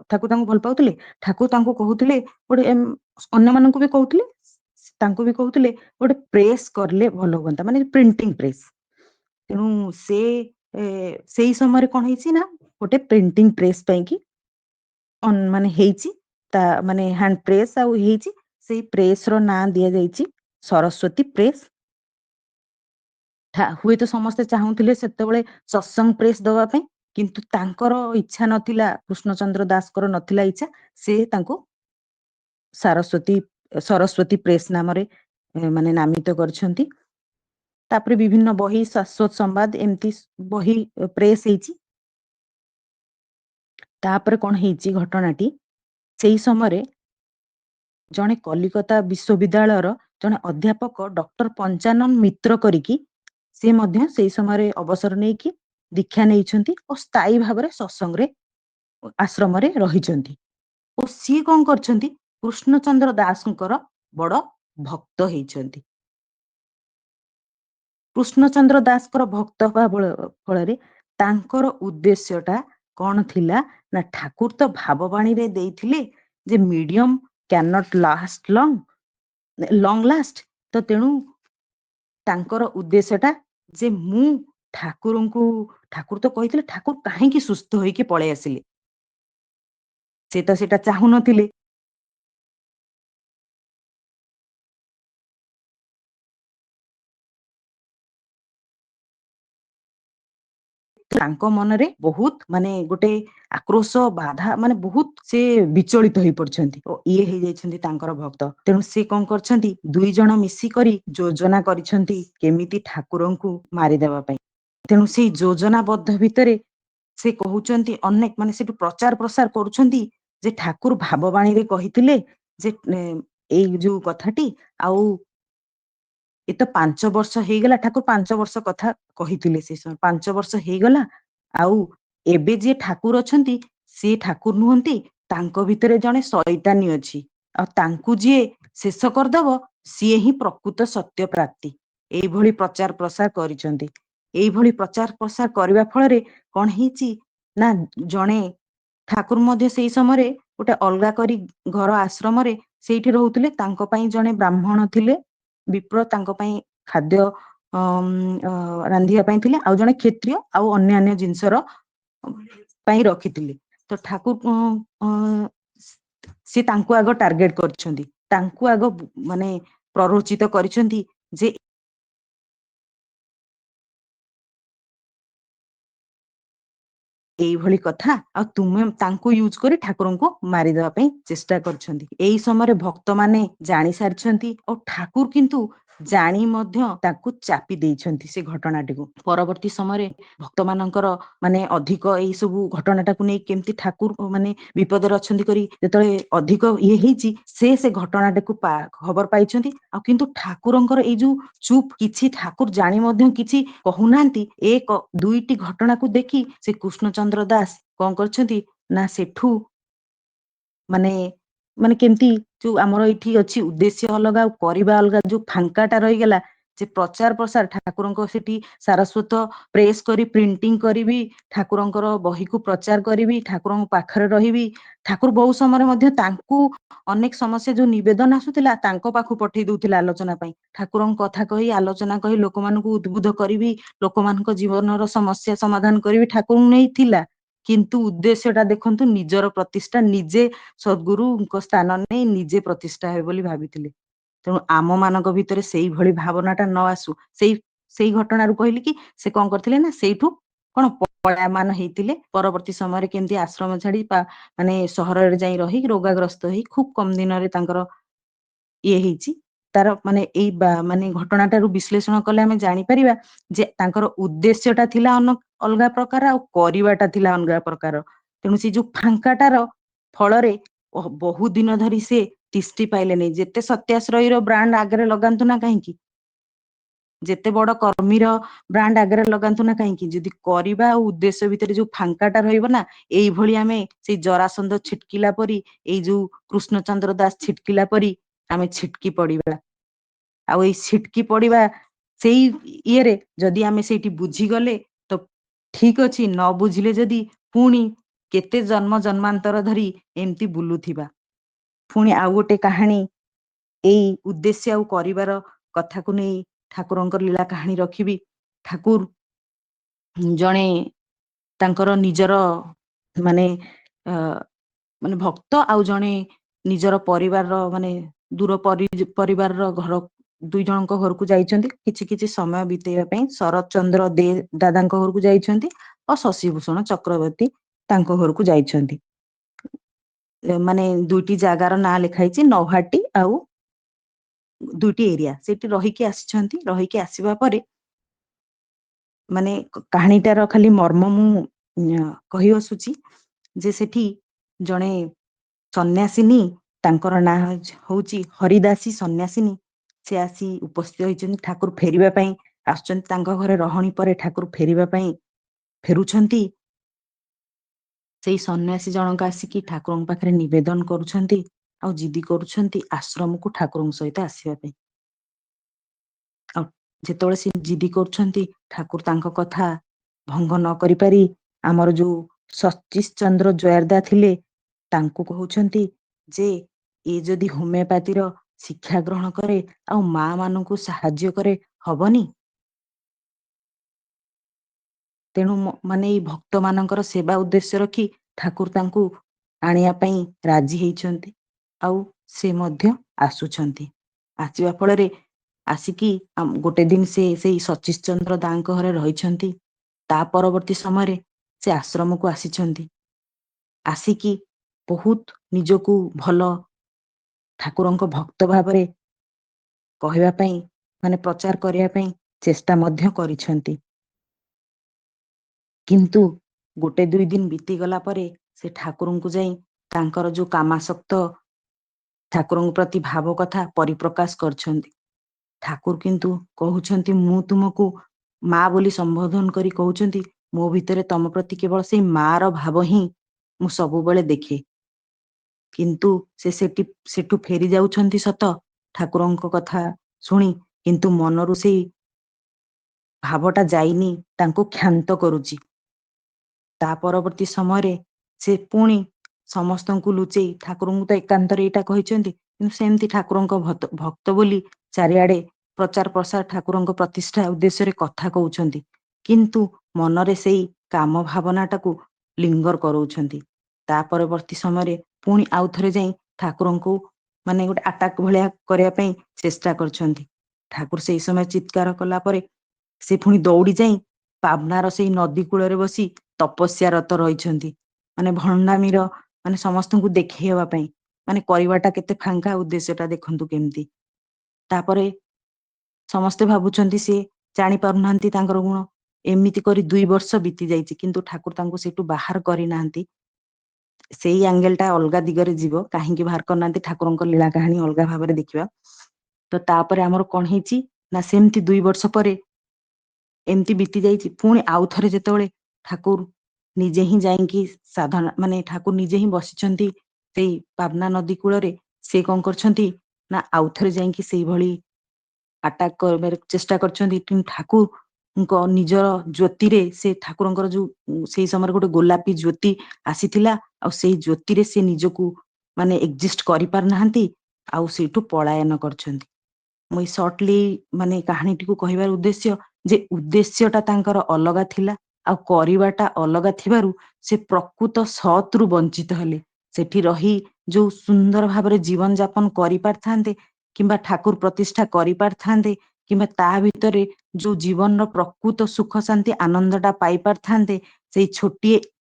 ଠାକୁର ତାଙ୍କୁ ଭଲ ପାଉଥିଲେ। ଠାକୁର ତାଙ୍କୁ କହୁଥିଲେ ଗୋଟେ ଅନ୍ୟମାନଙ୍କୁ ବି କହୁଥିଲେ, ତାଙ୍କୁ ବି କହୁଥିଲେ ଗୋଟେ ପ୍ରେସ୍ କରିଲେ ଭଲ ହୁଅନ୍ତା, ମାନେ ପ୍ରିଣ୍ଟିଂ ପ୍ରେସ୍। ତେଣୁ ସେଇ ସମୟରେ କଣ ହେଇଛି ନା ଗୋଟେ ପ୍ରିଣ୍ଟିଂ ପ୍ରେସ୍ ପାଇଁକି ମାନେ ହେଇଛି, ତା ମାନେ ହ୍ୟାଣ୍ଡ ପ୍ରେସ୍ ଆଉ ହେଇଛି। ସେଇ ପ୍ରେସ ର ନାଁ ଦିଆଯାଇଛି ସରସ୍ୱତୀ ପ୍ରେସ୍। ହୁଏତ ସମସ୍ତେ ଚାହୁଁଥିଲେ ସେତେବେଳେ ସତ୍ସଙ୍ଗ ପ୍ରେସ ଦବା ପାଇଁ, କିନ୍ତୁ ତାଙ୍କର ଇଚ୍ଛା ନଥିଲା, କୃଷ୍ଣଚନ୍ଦ୍ର ଦାସଙ୍କର ନଥିଲା ଇଚ୍ଛା, ସେ ତାଙ୍କୁ ସରସ୍ୱତୀ ପ୍ରେସ ନାମରେ ମାନେ ନାମିତ କରିଛନ୍ତି। ତାପରେ ବିଭିନ୍ନ ବହି, ଶାଶ୍ୱତ ସମ୍ବାଦ, ଏମିତି ବହି ପ୍ରେସ ହେଇଛି। ତାପରେ କଣ ହେଇଛି ଘଟଣାଟି, ସେଇ ସମୟରେ ଜଣେ କଲିକତା ବିଶ୍ୱବିଦ୍ୟାଳୟର ଜଣେ ଅଧ୍ୟାପକ ଡକ୍ଟର ପଞ୍ଚାନନ ମିତ୍ର କରିକି, ସେ ମଧ୍ୟ ସେଇ ସମୟରେ ଅବସର ନେଇକି ଦୀକ୍ଷା ନେଇଛନ୍ତି ଓ ସ୍ଥାୟୀ ଭାବରେ ସତ୍ସଙ୍ଗରେ ଆଶ୍ରମରେ ରହିଛନ୍ତି। ଓ ସିଏ କଣ କରିଛନ୍ତି, କୃଷ୍ଣଚନ୍ଦ୍ର ଦାସଙ୍କର ବଡ ଭକ୍ତ ହେଇଛନ୍ତି। କୃଷ୍ଣଚନ୍ଦ୍ର ଦାସଙ୍କର ଭକ୍ତ ହେବା ଫଳରେ ତାଙ୍କର ଉଦ୍ଦେଶ୍ୟ ଟା କଣ ଥିଲା ନା ଠାକୁର ତ ଭାବବାଣୀରେ ଦେଇଥିଲେ ଯେ medium can not long last, ତ ତେଣୁ ତାଙ୍କର ଉଦ୍ଦେଶ୍ୟ ଟା ଯେ ଠାକୁର ତ କହିଥିଲେ, ଠାକୁର କାହିଁକି ସୁସ୍ଥ ହେଇକି ପଳେଇ ଆସିଲେ, ସେ ତ ସେଇଟା ଚାହୁଁନଥିଲେ। ତାଙ୍କ ମନରେ ବହୁତ ମାନେ ଗୋଟେ ଆକ୍ରୋଶ, ବାଧା, ମାନେ ବହୁତ ସେ ବିଚଳିତ ହେଇ ପଡିଛନ୍ତି ଓ ଇଏ ହେଇଯାଇଛନ୍ତି ତାଙ୍କର ଭକ୍ତ। ତେଣୁ ସେ କଣ କରିଛନ୍ତି, 2 ଜଣ ମିଶିକରି ଯୋଜନା କରିଛନ୍ତି କେମିତି ଠାକୁରଙ୍କୁ ମାରିଦେବା ପାଇଁ। ତେଣୁ ସେଇ ଯୋଜନାବଦ୍ଧ ଭିତରେ ସେ କହୁଛନ୍ତି ଅନେକ ମାନେ ସେଠୁ ପ୍ରଚାର ପ୍ରସାର କରୁଛନ୍ତି ଯେ ଠାକୁର ଭାବବାଣୀରେ କହିଥିଲେ ଯେ ଏଇ ଯୋଉ କଥାଟି, ଆଉ ଏ ତ 5 ବର୍ଷ ହେଇଗଲା, ଠାକୁର 5 ବର୍ଷ କଥା କହିଥିଲେ ସେ ସମୟ, 5 ବର୍ଷ ହେଇଗଲା, ଆଉ ଏବେ ଯିଏ ଠାକୁର ଅଛନ୍ତି ସିଏ ଠାକୁର ନୁହନ୍ତି, ତାଙ୍କ ଭିତରେ ଜଣେ ଶଇତାନୀ ଅଛି, ଆଉ ତାଙ୍କୁ ଯିଏ ଶେଷ କରିଦବ ସିଏ ହିଁ ପ୍ରକୃତ ସତ୍ୟ ପ୍ରାପ୍ତି। ଏଇଭଳି ପ୍ରଚାର ପ୍ରସାର କରିଛନ୍ତି। ଏଇଭଳି ପ୍ରଚାର ପ୍ରସାର କରିବା ଫଳରେ କଣ ହେଇଛି ନା ଜଣେ ଠାକୁର ମଧ୍ୟ ସେଇ ସମୟରେ ଗୋଟେ ଅଲଗା କରି ଘର ଆଶ୍ରମରେ ସେଇଠି ରହୁଥିଲେ, ତାଙ୍କ ପାଇଁ ଜଣେ ବ୍ରାହ୍ମଣ ଥିଲେ ବିପ୍ର, ତାଙ୍କ ପାଇଁ ଖାଦ୍ୟ ରାନ୍ଧିବା ପାଇଁ ଥିଲେ, ଆଉ ଜଣେ କ୍ଷତ୍ରିୟ ଆଉ ଅନ୍ୟାନ୍ୟ ଜିନିଷର ପାଇଁ ରଖିଥିଲେ। ତ ଠାକୁର ସେ ତାଙ୍କୁ ଆଗ ଟାର୍ଗେଟ କରିଛନ୍ତି, ତାଙ୍କୁ ଆଗ ମାନେ ପ୍ରରୋଚିତ କରିଛନ୍ତି ଯେ ଏଇଭଳି କଥା, ଆଉ ତୁମେ ତାଙ୍କୁ ୟୁଜ କରି ଠାକୁରଙ୍କୁ ମାରିଦେବା ପାଇଁ ଚେଷ୍ଟା କରିଛନ୍ତି। ଏଇ ସମୟରେ ଭକ୍ତମାନେ ଜାଣି ସାରିଛନ୍ତି, ଆଉ ଠାକୁର କିନ୍ତୁ ଜାଣି ମଧ୍ୟ ତାକୁ ଚାପି ଦେଇଛନ୍ତି ସେ ଘଟଣାଟିକୁ। ପରବର୍ତ୍ତୀ ସମୟରେ ଭକ୍ତମାନଙ୍କର ମାନେ ଅଧିକ ଏଇ ସବୁ ଘଟଣାଟାକୁ ନେଇ କେମିତି ଠାକୁର ମାନେ ବିପଦରେ ଅଛନ୍ତି କରି ଯେତେବେଳେ ଅଧିକ ଇଏ ହେଇଛି, ସେ ଘଟଣାଟାକୁ ଖବର ପାଇଛନ୍ତି। ଆଉ କିନ୍ତୁ ଠାକୁରଙ୍କର ଏଇ ଯୋଉ ଚୁପ, କିଛି ଠାକୁର ଜାଣି ମଧ୍ୟ କିଛି କହୁନାହାନ୍ତି, ଏ ଦୁଇଟି ଘଟଣାକୁ ଦେଖି ସେ କୃଷ୍ଣଚନ୍ଦ୍ର ଦାସ କଣ କରିଛନ୍ତି ନା ସେଠୁ ମାନେ ମାନେ କେମିତି ଯୋଉ ଆମର ଏଇଠି ଅଛି ଉଦ୍ଦେଶ୍ୟ ଅଲଗା ଆଉ କରିବା ଅଲଗା, ଯୋଉ ଫାଙ୍କାଟା ରହିଗଲା, ଯେ ପ୍ରଚାର ପ୍ରସାର ଠାକୁରଙ୍କ ସେଠି ସାରସ୍ୱତ ପ୍ରେସ କରି ପ୍ରିଣ୍ଟିଂ କରିବି, ଠାକୁରଙ୍କର ବହିକୁ ପ୍ରଚାର କରିବି, ଠାକୁରଙ୍କ ପାଖରେ ରହିବି। ଠାକୁର ବହୁ ସମୟରେ ମଧ୍ୟ ତାଙ୍କୁ ଅନେକ ସମସ୍ୟା ଯୋଉ ନିବେଦନ ଆସୁଥିଲା ତାଙ୍କ ପାଖକୁ ପଠେଇ ଦଉଥିଲା ଆଲୋଚନା ପାଇଁ। ଠାକୁରଙ୍କ କଥା କହି ଆଲୋଚନା କହି ଲୋକମାନଙ୍କୁ ଉଦ୍ବୁଦ୍ଧ କରିବି, ଲୋକମାନଙ୍କ ଜୀବନର ସମସ୍ୟା ସମାଧାନ କରିବି, ଠାକୁରଙ୍କୁ ନେଇଥିଲା। କିନ୍ତୁ ଉଦ୍ଦେଶ୍ୟଟା ଦେଖନ୍ତୁ, ନିଜର ପ୍ରତିଷ୍ଠା ନିଜେ ସଦ୍ଗୁରୁଙ୍କ ସ୍ଥାନ ନେଇ ନିଜେ ପ୍ରତିଷ୍ଠା ହେବେ ବୋଲି ଭାବିଥିଲେ। ତେଣୁ ଆମ ମାନଙ୍କ ଭିତରେ ସେଇଭଳି ଭାବନାଟା ନ ଆସୁ, ସେଇ ଘଟଣାରୁ କହିଲି କି ସେ କଣ କରିଥିଲେ ନା ସେଇଠୁ କଣ ପଳାୟମାନ ହେଇଥିଲେ। ପରବର୍ତ୍ତୀ ସମୟରେ କେମିତି ଆଶ୍ରମ ଛାଡି ମାନେ ସହରରେ ଯାଇ ରହି ରୋଗାଗ୍ରସ୍ତ ହେଇ ଖୁବ କମ ଦିନରେ ତାଙ୍କର ଇଏ ହେଇଛି। ତାର ମାନେ ଏଇ ମାନେ ଘଟଣାଟାରୁ ବିଶ୍ଳେଷଣ କଲେ ଆମେ ଜାଣିପାରିବା ଯେ ତାଙ୍କର ଉଦ୍ଦେଶ୍ୟଟା ଥିଲା ଅଲଗା ପ୍ରକାର, ଆଉ କରିବାଟା ଥିଲା ଅଲଗା ପ୍ରକାର। ତେଣୁ ସେ ଯୋଉ ଫାଙ୍କାଟାର ଫଳରେ ବହୁ ଦିନ ଧରି ସେ ତିଷ୍ଠି ପାଇଲେନି। ଯେତେ ସତ୍ୟାଶ୍ରୟୀର ବ୍ରାଣ୍ଡ ଆଗରେ ଲଗାନ୍ତୁ ନା କାହିଁକି, ଯେତେ ବଡ କର୍ମୀର ବ୍ରାଣ୍ଡ ଆଗରେ ଲଗାନ୍ତୁ ନା କାହିଁକି, ଯଦି କରିବା ଆଉ ଉଦ୍ଦେଶ୍ୟ ଭିତରେ ଯୋଉ ଫାଙ୍କାଟା ରହିବ ନା, ଏଇଭଳି ଆମେ ସେଇ ଜରାସନ୍ଧ ଛିଟକିଲା ପରି, ଏଇ ଯୋଉ କୃଷ୍ଣଚନ୍ଦ୍ର ଦାସ ଛିଟକିଲା ପରି ଆମେ ଛିଟକି ପଡିବା। ଆଉ ଏଇ ଛିଟକି ପଡିବା ସେଇ ଇଏରେ ଯଦି ଆମେ ସେଇଠି ବୁଝିଗଲେ ତ ଠିକ ଅଛି, ନ ବୁଝିଲେ ଯଦି ପୁଣି କେତେ ଜନ୍ମ ଜନ୍ମାନ୍ତର ଧରି ଏମିତି ବୁଲୁଥିବା। ପୁଣି ଆଉ ଗୋଟେ କାହାଣୀ ଏଇ ଉଦ୍ଦେଶ୍ୟ ଆଉ କରିବାର କଥାକୁ ନେଇ ଠାକୁରଙ୍କର ଲୀଳା କାହାଣୀ ରଖିବି। ଠାକୁର ଜଣେ ତାଙ୍କର ନିଜର ମାନେ ମାନେ ଭକ୍ତ ଆଉ ଜଣେ ନିଜର ପରିବାରର ମାନେ ଦୂର ପରିବାରର ଘର, ଦୁଇ ଜଣଙ୍କ ଘରକୁ ଯାଇଛନ୍ତି କିଛି କିଛି ସମୟ ବିତେଇବା ପାଇଁ। ଶରତ ଚନ୍ଦ୍ର ଦେ ଦାଦାଙ୍କ ଘରକୁ ଯାଇଛନ୍ତି, ଆଉ ଶଶିଭୂଷଣ ଚକ୍ରବର୍ତ୍ତୀ ତାଙ୍କ ଘରକୁ ଯାଇଛନ୍ତି। ମାନେ ଦୁଇଟି ଜାଗାର ନାଁ ଲେଖା ହେଇଛି, ନୌହାଟି ଆଉ ଦୁଇଟି ଏରିଆ। ସେଠି ରହିକି ଆସିଛନ୍ତି। ରହିକି ଆସିବା ପରେ ମାନେ କାହାଣୀଟାର ଖାଲି ମର୍ମ ମୁଁ କହି ଆସୁଛି ଯେ ସେଠି ଜଣେ ସନ୍ନ୍ୟାସିନୀ, ତାଙ୍କର ନାଁ ହଉଛି ହରିଦାସୀ ସନ୍ନ୍ୟାସିନୀ, ସେ ଆସି ଉପସ୍ଥିତ ହେଇଛନ୍ତି। ଠାକୁର ଫେରିବା ପାଇଁ ଆସୁଛନ୍ତି, ତାଙ୍କ ଘରେ ରହଣୀ ପରେ ଠାକୁର ଫେରିବା ପାଇଁ ଫେରୁଛନ୍ତି। ସେଇ ସନ୍ନ୍ୟାସୀ ଜଣକ ଆସିକି ଠାକୁରଙ୍କ ପାଖରେ ନିବେଦନ କରୁଛନ୍ତି ଆଉ ଜିଦି କରୁଛନ୍ତି ଆଶ୍ରମକୁ ଠାକୁରଙ୍କ ସହିତ ଆସିବା ପାଇଁ। ଆଉ ଯେତେବେଳେ ସେ ଜିଦି କରୁଛନ୍ତି, ଠାକୁର ତାଙ୍କ କଥା ଭଙ୍ଗ ନ କରିପାରି ଆମର ଯୋଉ ସତୀଶ ଚନ୍ଦ୍ର ଜୟାରଦା ଥିଲେ ତାଙ୍କୁ କହୁଛନ୍ତି ଯେ ଏ ଯଦି ହୋମିଓପାଥିର ଶିକ୍ଷା ଗ୍ରହଣ କରେ ଆଉ ମା ମାନଙ୍କୁ ସାହାଯ୍ୟ କରେ ହବନି। ତେଣୁ ମାନେ ଏଇ ଭକ୍ତ ମାନଙ୍କର ସେବା ଉଦ୍ଦେଶ୍ୟ ରଖି ଠାକୁର ତାଙ୍କୁ ଆଣିବା ପାଇଁ ରାଜି ହେଇଛନ୍ତି, ଆଉ ସେ ମଧ୍ୟ ଆସୁଛନ୍ତି। ଆସିବା ଫଳରେ ଆସିକି ଗୋଟେ ଦିନ ସେ ସେଇ ସତୀଶ ଚନ୍ଦ୍ର ଦାଙ୍କ ଘରେ ରହିଛନ୍ତି। ତା ପରବର୍ତ୍ତୀ ସମୟରେ ସେ ଆଶ୍ରମକୁ ଆସିଛନ୍ତି। ଆସିକି ବହୁତ ନିଜକୁ ଭଲ ଠାକୁରଙ୍କ ଭକ୍ତ ଭାବରେ କହିବା ପାଇଁ, ମାନେ ପ୍ରଚାର କରିବା ପାଇଁ ଚେଷ୍ଟା ମଧ୍ୟ କରିଛନ୍ତି। କିନ୍ତୁ ଗୋଟେ 2 ଦିନ ବିତିଗଲା ପରେ ସେ ଠାକୁରଙ୍କୁ ଯାଇ ତାଙ୍କର ଯୋଉ କାମାସକ୍ତ ଠାକୁରଙ୍କ ପ୍ରତି ଭାବ କଥା ପରିପ୍ରକାଶ କରିଛନ୍ତି। ଠାକୁର କିନ୍ତୁ କହୁଛନ୍ତି, ମୁଁ ତୁମକୁ ମା ବୋଲି ସମ୍ବୋଧନ କରି କହୁଛନ୍ତି, ମୋ ଭିତରେ ତମ ପ୍ରତି କେବଳ ସେଇ ମାର ଭାବ ହିଁ ମୁଁ ସବୁବେଳେ ଦେଖେ। କିନ୍ତୁ ସେ ସେଠୁ ଫେରି ଯାଉଛନ୍ତି ସତ ଠାକୁରଙ୍କ କଥା ଶୁଣି, କିନ୍ତୁ ମନରୁ ସେଇ ଭାବଟା ଯାଇନି, ତାଙ୍କୁ କ୍ଷାନ୍ତ କରୁଛି। ତା ପରବର୍ତ୍ତୀ ସମୟରେ ସେ ପୁଣି ସମସ୍ତଙ୍କୁ ଲୁଚେଇ ଠାକୁରଙ୍କୁ ତ ଏକାନ୍ତରେ ଏଇଟା କହିଛନ୍ତି, କିନ୍ତୁ ସେମିତି ଠାକୁରଙ୍କ ଭକ୍ତ ବୋଲି ଚାରିଆଡେ ପ୍ରଚାର ପ୍ରସାର ଠାକୁରଙ୍କ ପ୍ରତିଷ୍ଠା ଉଦ୍ଦେଶ୍ୟରେ କଥା କହୁଛନ୍ତି, କିନ୍ତୁ ମନରେ ସେଇ କାମ ଭାବନାଟାକୁ ଲିଙ୍ଗର କରଉଛନ୍ତି। ତା ପରବର୍ତ୍ତୀ ସମୟରେ ପୁଣି ଆଉ ଥରେ ଯାଇ ଠାକୁରଙ୍କୁ ମାନେ ଗୋଟେ ଆଟାକ ଭଳିଆ କରିବା ପାଇଁ ଚେଷ୍ଟା କରିଛନ୍ତି। ଠାକୁର ସେଇ ସମୟ ଚିତ୍କାର କଲା ପରେ ସେ ପୁଣି ଦୌଡ଼ି ଯାଇ ପାବନାର ସେଇ ନଦୀ କୂଳରେ ବସି ତପସ୍ୟାରତ ରହିଛନ୍ତି। ମାନେ ଭଣ୍ଡାମିର ମାନେ ସମସ୍ତଙ୍କୁ ଦେଖେଇବା ପାଇଁ, ମାନେ କରିବାଟା କେତେ ଫାଙ୍କା, ଉଦ୍ଦେଶ୍ୟଟା ଦେଖନ୍ତୁ କେମିତି। ତାପରେ ସମସ୍ତେ ଭାବୁଛନ୍ତି ସିଏ ଜାଣି ପାରୁନାହାନ୍ତି ତାଙ୍କର ଗୁଣ। ଏମିତି କରି 2 ବର୍ଷ ବିତି ଯାଇଛି, କିନ୍ତୁ ଠାକୁର ତାଙ୍କୁ ସେଇଠୁ ବାହାର କରିନାହାନ୍ତି। ସେଇ ଆଙ୍ଗେଲଟା ଅଲଗା ଦିଗରେ ଯିବ, କାହିଁକି ବାହାର କରିନାହାନ୍ତି ଠାକୁରଙ୍କ ଲୀଳା କାହାଣୀ ଅଲଗା ଭାବରେ ଦେଖିବା। ତ ତାପରେ ଆମର କଣ ହେଇଛି ନା, ସେମିତି 2 ବର୍ଷ ପରେ ଏମିତି ବିତି ଯାଇଛି। ପୁଣି ଆଉ ଥରେ ଯେତେବେଳେ ଠାକୁର ନିଜେ ହିଁ ଯାଇକି ସାଧନା, ମାନେ ଠାକୁର ନିଜେ ହିଁ ବସିଛନ୍ତି ସେଇ ପାବନା ନଦୀ କୂଳରେ, ସେ କଣ କରିଛନ୍ତି ନା ଆଉ ଥରେ ଯାଇକି ସେଇଭଳି ଆଟାକ କରିବାର ଚେଷ୍ଟା କରିଛନ୍ତି। କିନ୍ତୁ ଠାକୁରଙ୍କ ନିଜର ଜ୍ୟୋତିରେ, ସେ ଠାକୁରଙ୍କର ଯୋଉ ସେଇ ସମୟରେ ଗୋଟେ ଗୋଲାପୀ ଜ୍ୟୋତି ଆସିଥିଲା, ଆଉ ସେଇ ଜ୍ୟୋତିରେ ସେ ନିଜକୁ ମାନେ ଏକ୍ଜିଷ୍ଟ କରିପାରିନାହାନ୍ତି, ଆଉ ସେଇଠୁ ପଳାୟନ କରିଛନ୍ତି। ମୁଁ ଏଇ ସର୍ଟଲି ମାନେ କାହାଣୀଟିକୁ କହିବାର ଉଦ୍ଦେଶ୍ୟ ଯେ ଉଦ୍ଦେଶ୍ୟଟା ତାଙ୍କର ଅଲଗା ଥିଲା, ଆଉ କରିବାଟା ଅଲଗା ଥିବାରୁ ସେ ପ୍ରକୃତ ସତ୍‌ରୁ ବଞ୍ଚିତ ହେଲେ। ସେଠି ରହି ଯୋଉ ସୁନ୍ଦର ଭାବରେ ଜୀବନ ଯାପନ କରିପାରିଥାନ୍ତେ, କିମ୍ବା ଠାକୁର ପ୍ରତିଷ୍ଠା କରିପାରିଥାନ୍ତେ, କିମ୍ବା ତା ଭିତରେ ଯୋଉ ଜୀବନର ପ୍ରକୃତ ସୁଖ ଶାନ୍ତି ଆନନ୍ଦଟା ପାଇପାରିଥାନ୍ତେ, ସେଇ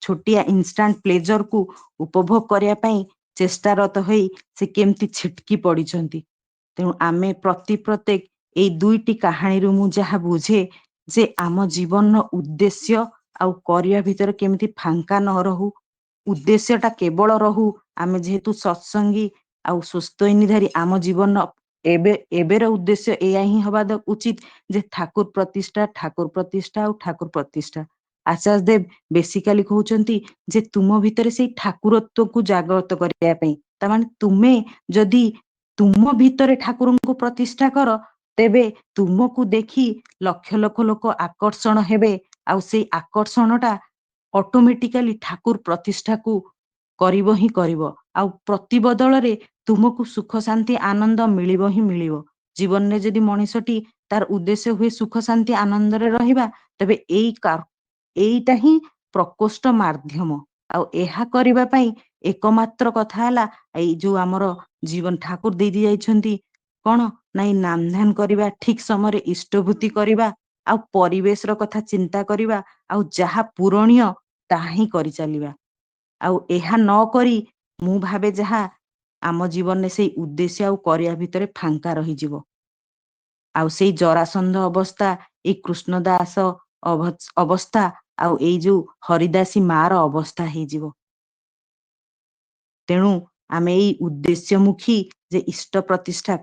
ଛୋଟିଆ ଇନଷ୍ଟାଣ୍ଟ ପ୍ଲେଜରକୁ ଉପଭୋଗ କରିବା ପାଇଁ ଚେଷ୍ଟାରତ ହୋଇ ସେ କେମିତି ଛିଟକି ପଡ଼ିଛନ୍ତି। ତେଣୁ ଆମେ ପ୍ରତ୍ୟେକ ଏଇ 2ଟି କାହାଣୀରୁ ମୁଁ ଯାହା ବୁଝେ ଯେ ଆମ ଜୀବନର ଉଦ୍ଦେଶ୍ୟ ଆଉ କରିବା ଭିତରେ କେମିତି ଫାଙ୍କା ନ ରହୁ, ଉଦ୍ଦେଶ୍ୟଟା କେବଳ ରହୁ ଆମେ ଯେହେତୁ ସତ୍ସଙ୍ଗୀ ଆଉ ସୁସ୍ଥଇନୀଧାରୀ, ଆମ ଜୀବନର ଏବେର ଉଦ୍ଦେଶ୍ୟ ଏଇଆ ହିଁ ହବା ଉଚିତ ଯେ ଠାକୁର ପ୍ରତିଷ୍ଠା, ଠାକୁର ପ୍ରତିଷ୍ଠା ଆଉ ଠାକୁର ପ୍ରତିଷ୍ଠା। ଆଚାର୍ଯ୍ୟ ଦେବ ବେସିକାଲି କହୁଛନ୍ତି ଯେ ତୁମ ଭିତରେ ସେଇ ଠାକୁରତ୍ୱକୁ ଜାଗ୍ରତ କରିବା ପାଇଁ। ତାମାନେ ତୁମେ ଯଦି ତୁମ ଭିତରେ ଠାକୁରଙ୍କୁ ପ୍ରତିଷ୍ଠା କର, ତେବେ ତୁମକୁ ଦେଖି ଲକ୍ଷ ଲକ୍ଷ ଲୋକ ଆକର୍ଷଣ ହେବେ, ଆଉ ସେଇ ଆକର୍ଷଣଟା ଅଟୋମେଟିକାଲି ଠାକୁର ପ୍ରତିଷ୍ଠାକୁ କରିବ ହିଁ କରିବ, ଆଉ ପ୍ରତିବଦଳରେ ତୁମକୁ ସୁଖ ଶାନ୍ତି ଆନନ୍ଦ ମିଳିବ ହିଁ ମିଳିବ। ଜୀବନରେ ଯଦି ମଣିଷଟି ତାର ଉଦ୍ଦେଶ୍ୟ ହୁଏ ସୁଖ ଶାନ୍ତି ଆନନ୍ଦରେ ରହିବା, ତେବେ ଏଇଟା ହିଁ ପ୍ରକୋଷ୍ଠ ମାଧ୍ୟମ। ଆଉ ଏହା କରିବା ପାଇଁ ଏକମାତ୍ର କଥା ହେଲା ଏଇ ଯୋଉ ଆମର ଜୀବନ ଠାକୁର ଦେଇ ଯାଇଛନ୍ତି କଣ ନା, ଏଇ ନାମ ଧ୍ୟାନ କରିବା, ଠିକ ସମୟରେ ଇଷ୍ଟଭୂତି କରିବା, ଆଉ ପରିବେଶର କଥା ଚିନ୍ତା କରିବା, ଆଉ ଯାହା ପୂରଣୀୟ ତାହା ହିଁ କରିଚାଲିବା। ଆଉ ଏହା ନ କରି ମୁଁ ଭାବେ ଯାହା ଆମ ଜୀବନରେ ସେଇ ଉଦ୍ଦେଶ୍ୟ ଆଉ କରିବା ଭିତରେ ଫାଙ୍କା ରହିଯିବ। ଆଉ ସେଇ ଜରାସନ୍ଧ ଅବସ୍ଥା, ଏଇ କୃଷ୍ଣଦାସ ଅବସ୍ଥା, ଆଉ ଏଇ ଯୋଉ ହରିଦାସୀ ମାର ଅବସ୍ଥା ହେଇଯିବ। ତେଣୁ ଆମେ ଏଇ ଉଦ୍ଦେଶ୍ୟମୁଖୀ ଯେ ଇଷ୍ଟ ପ୍ରତିଷ୍ଠା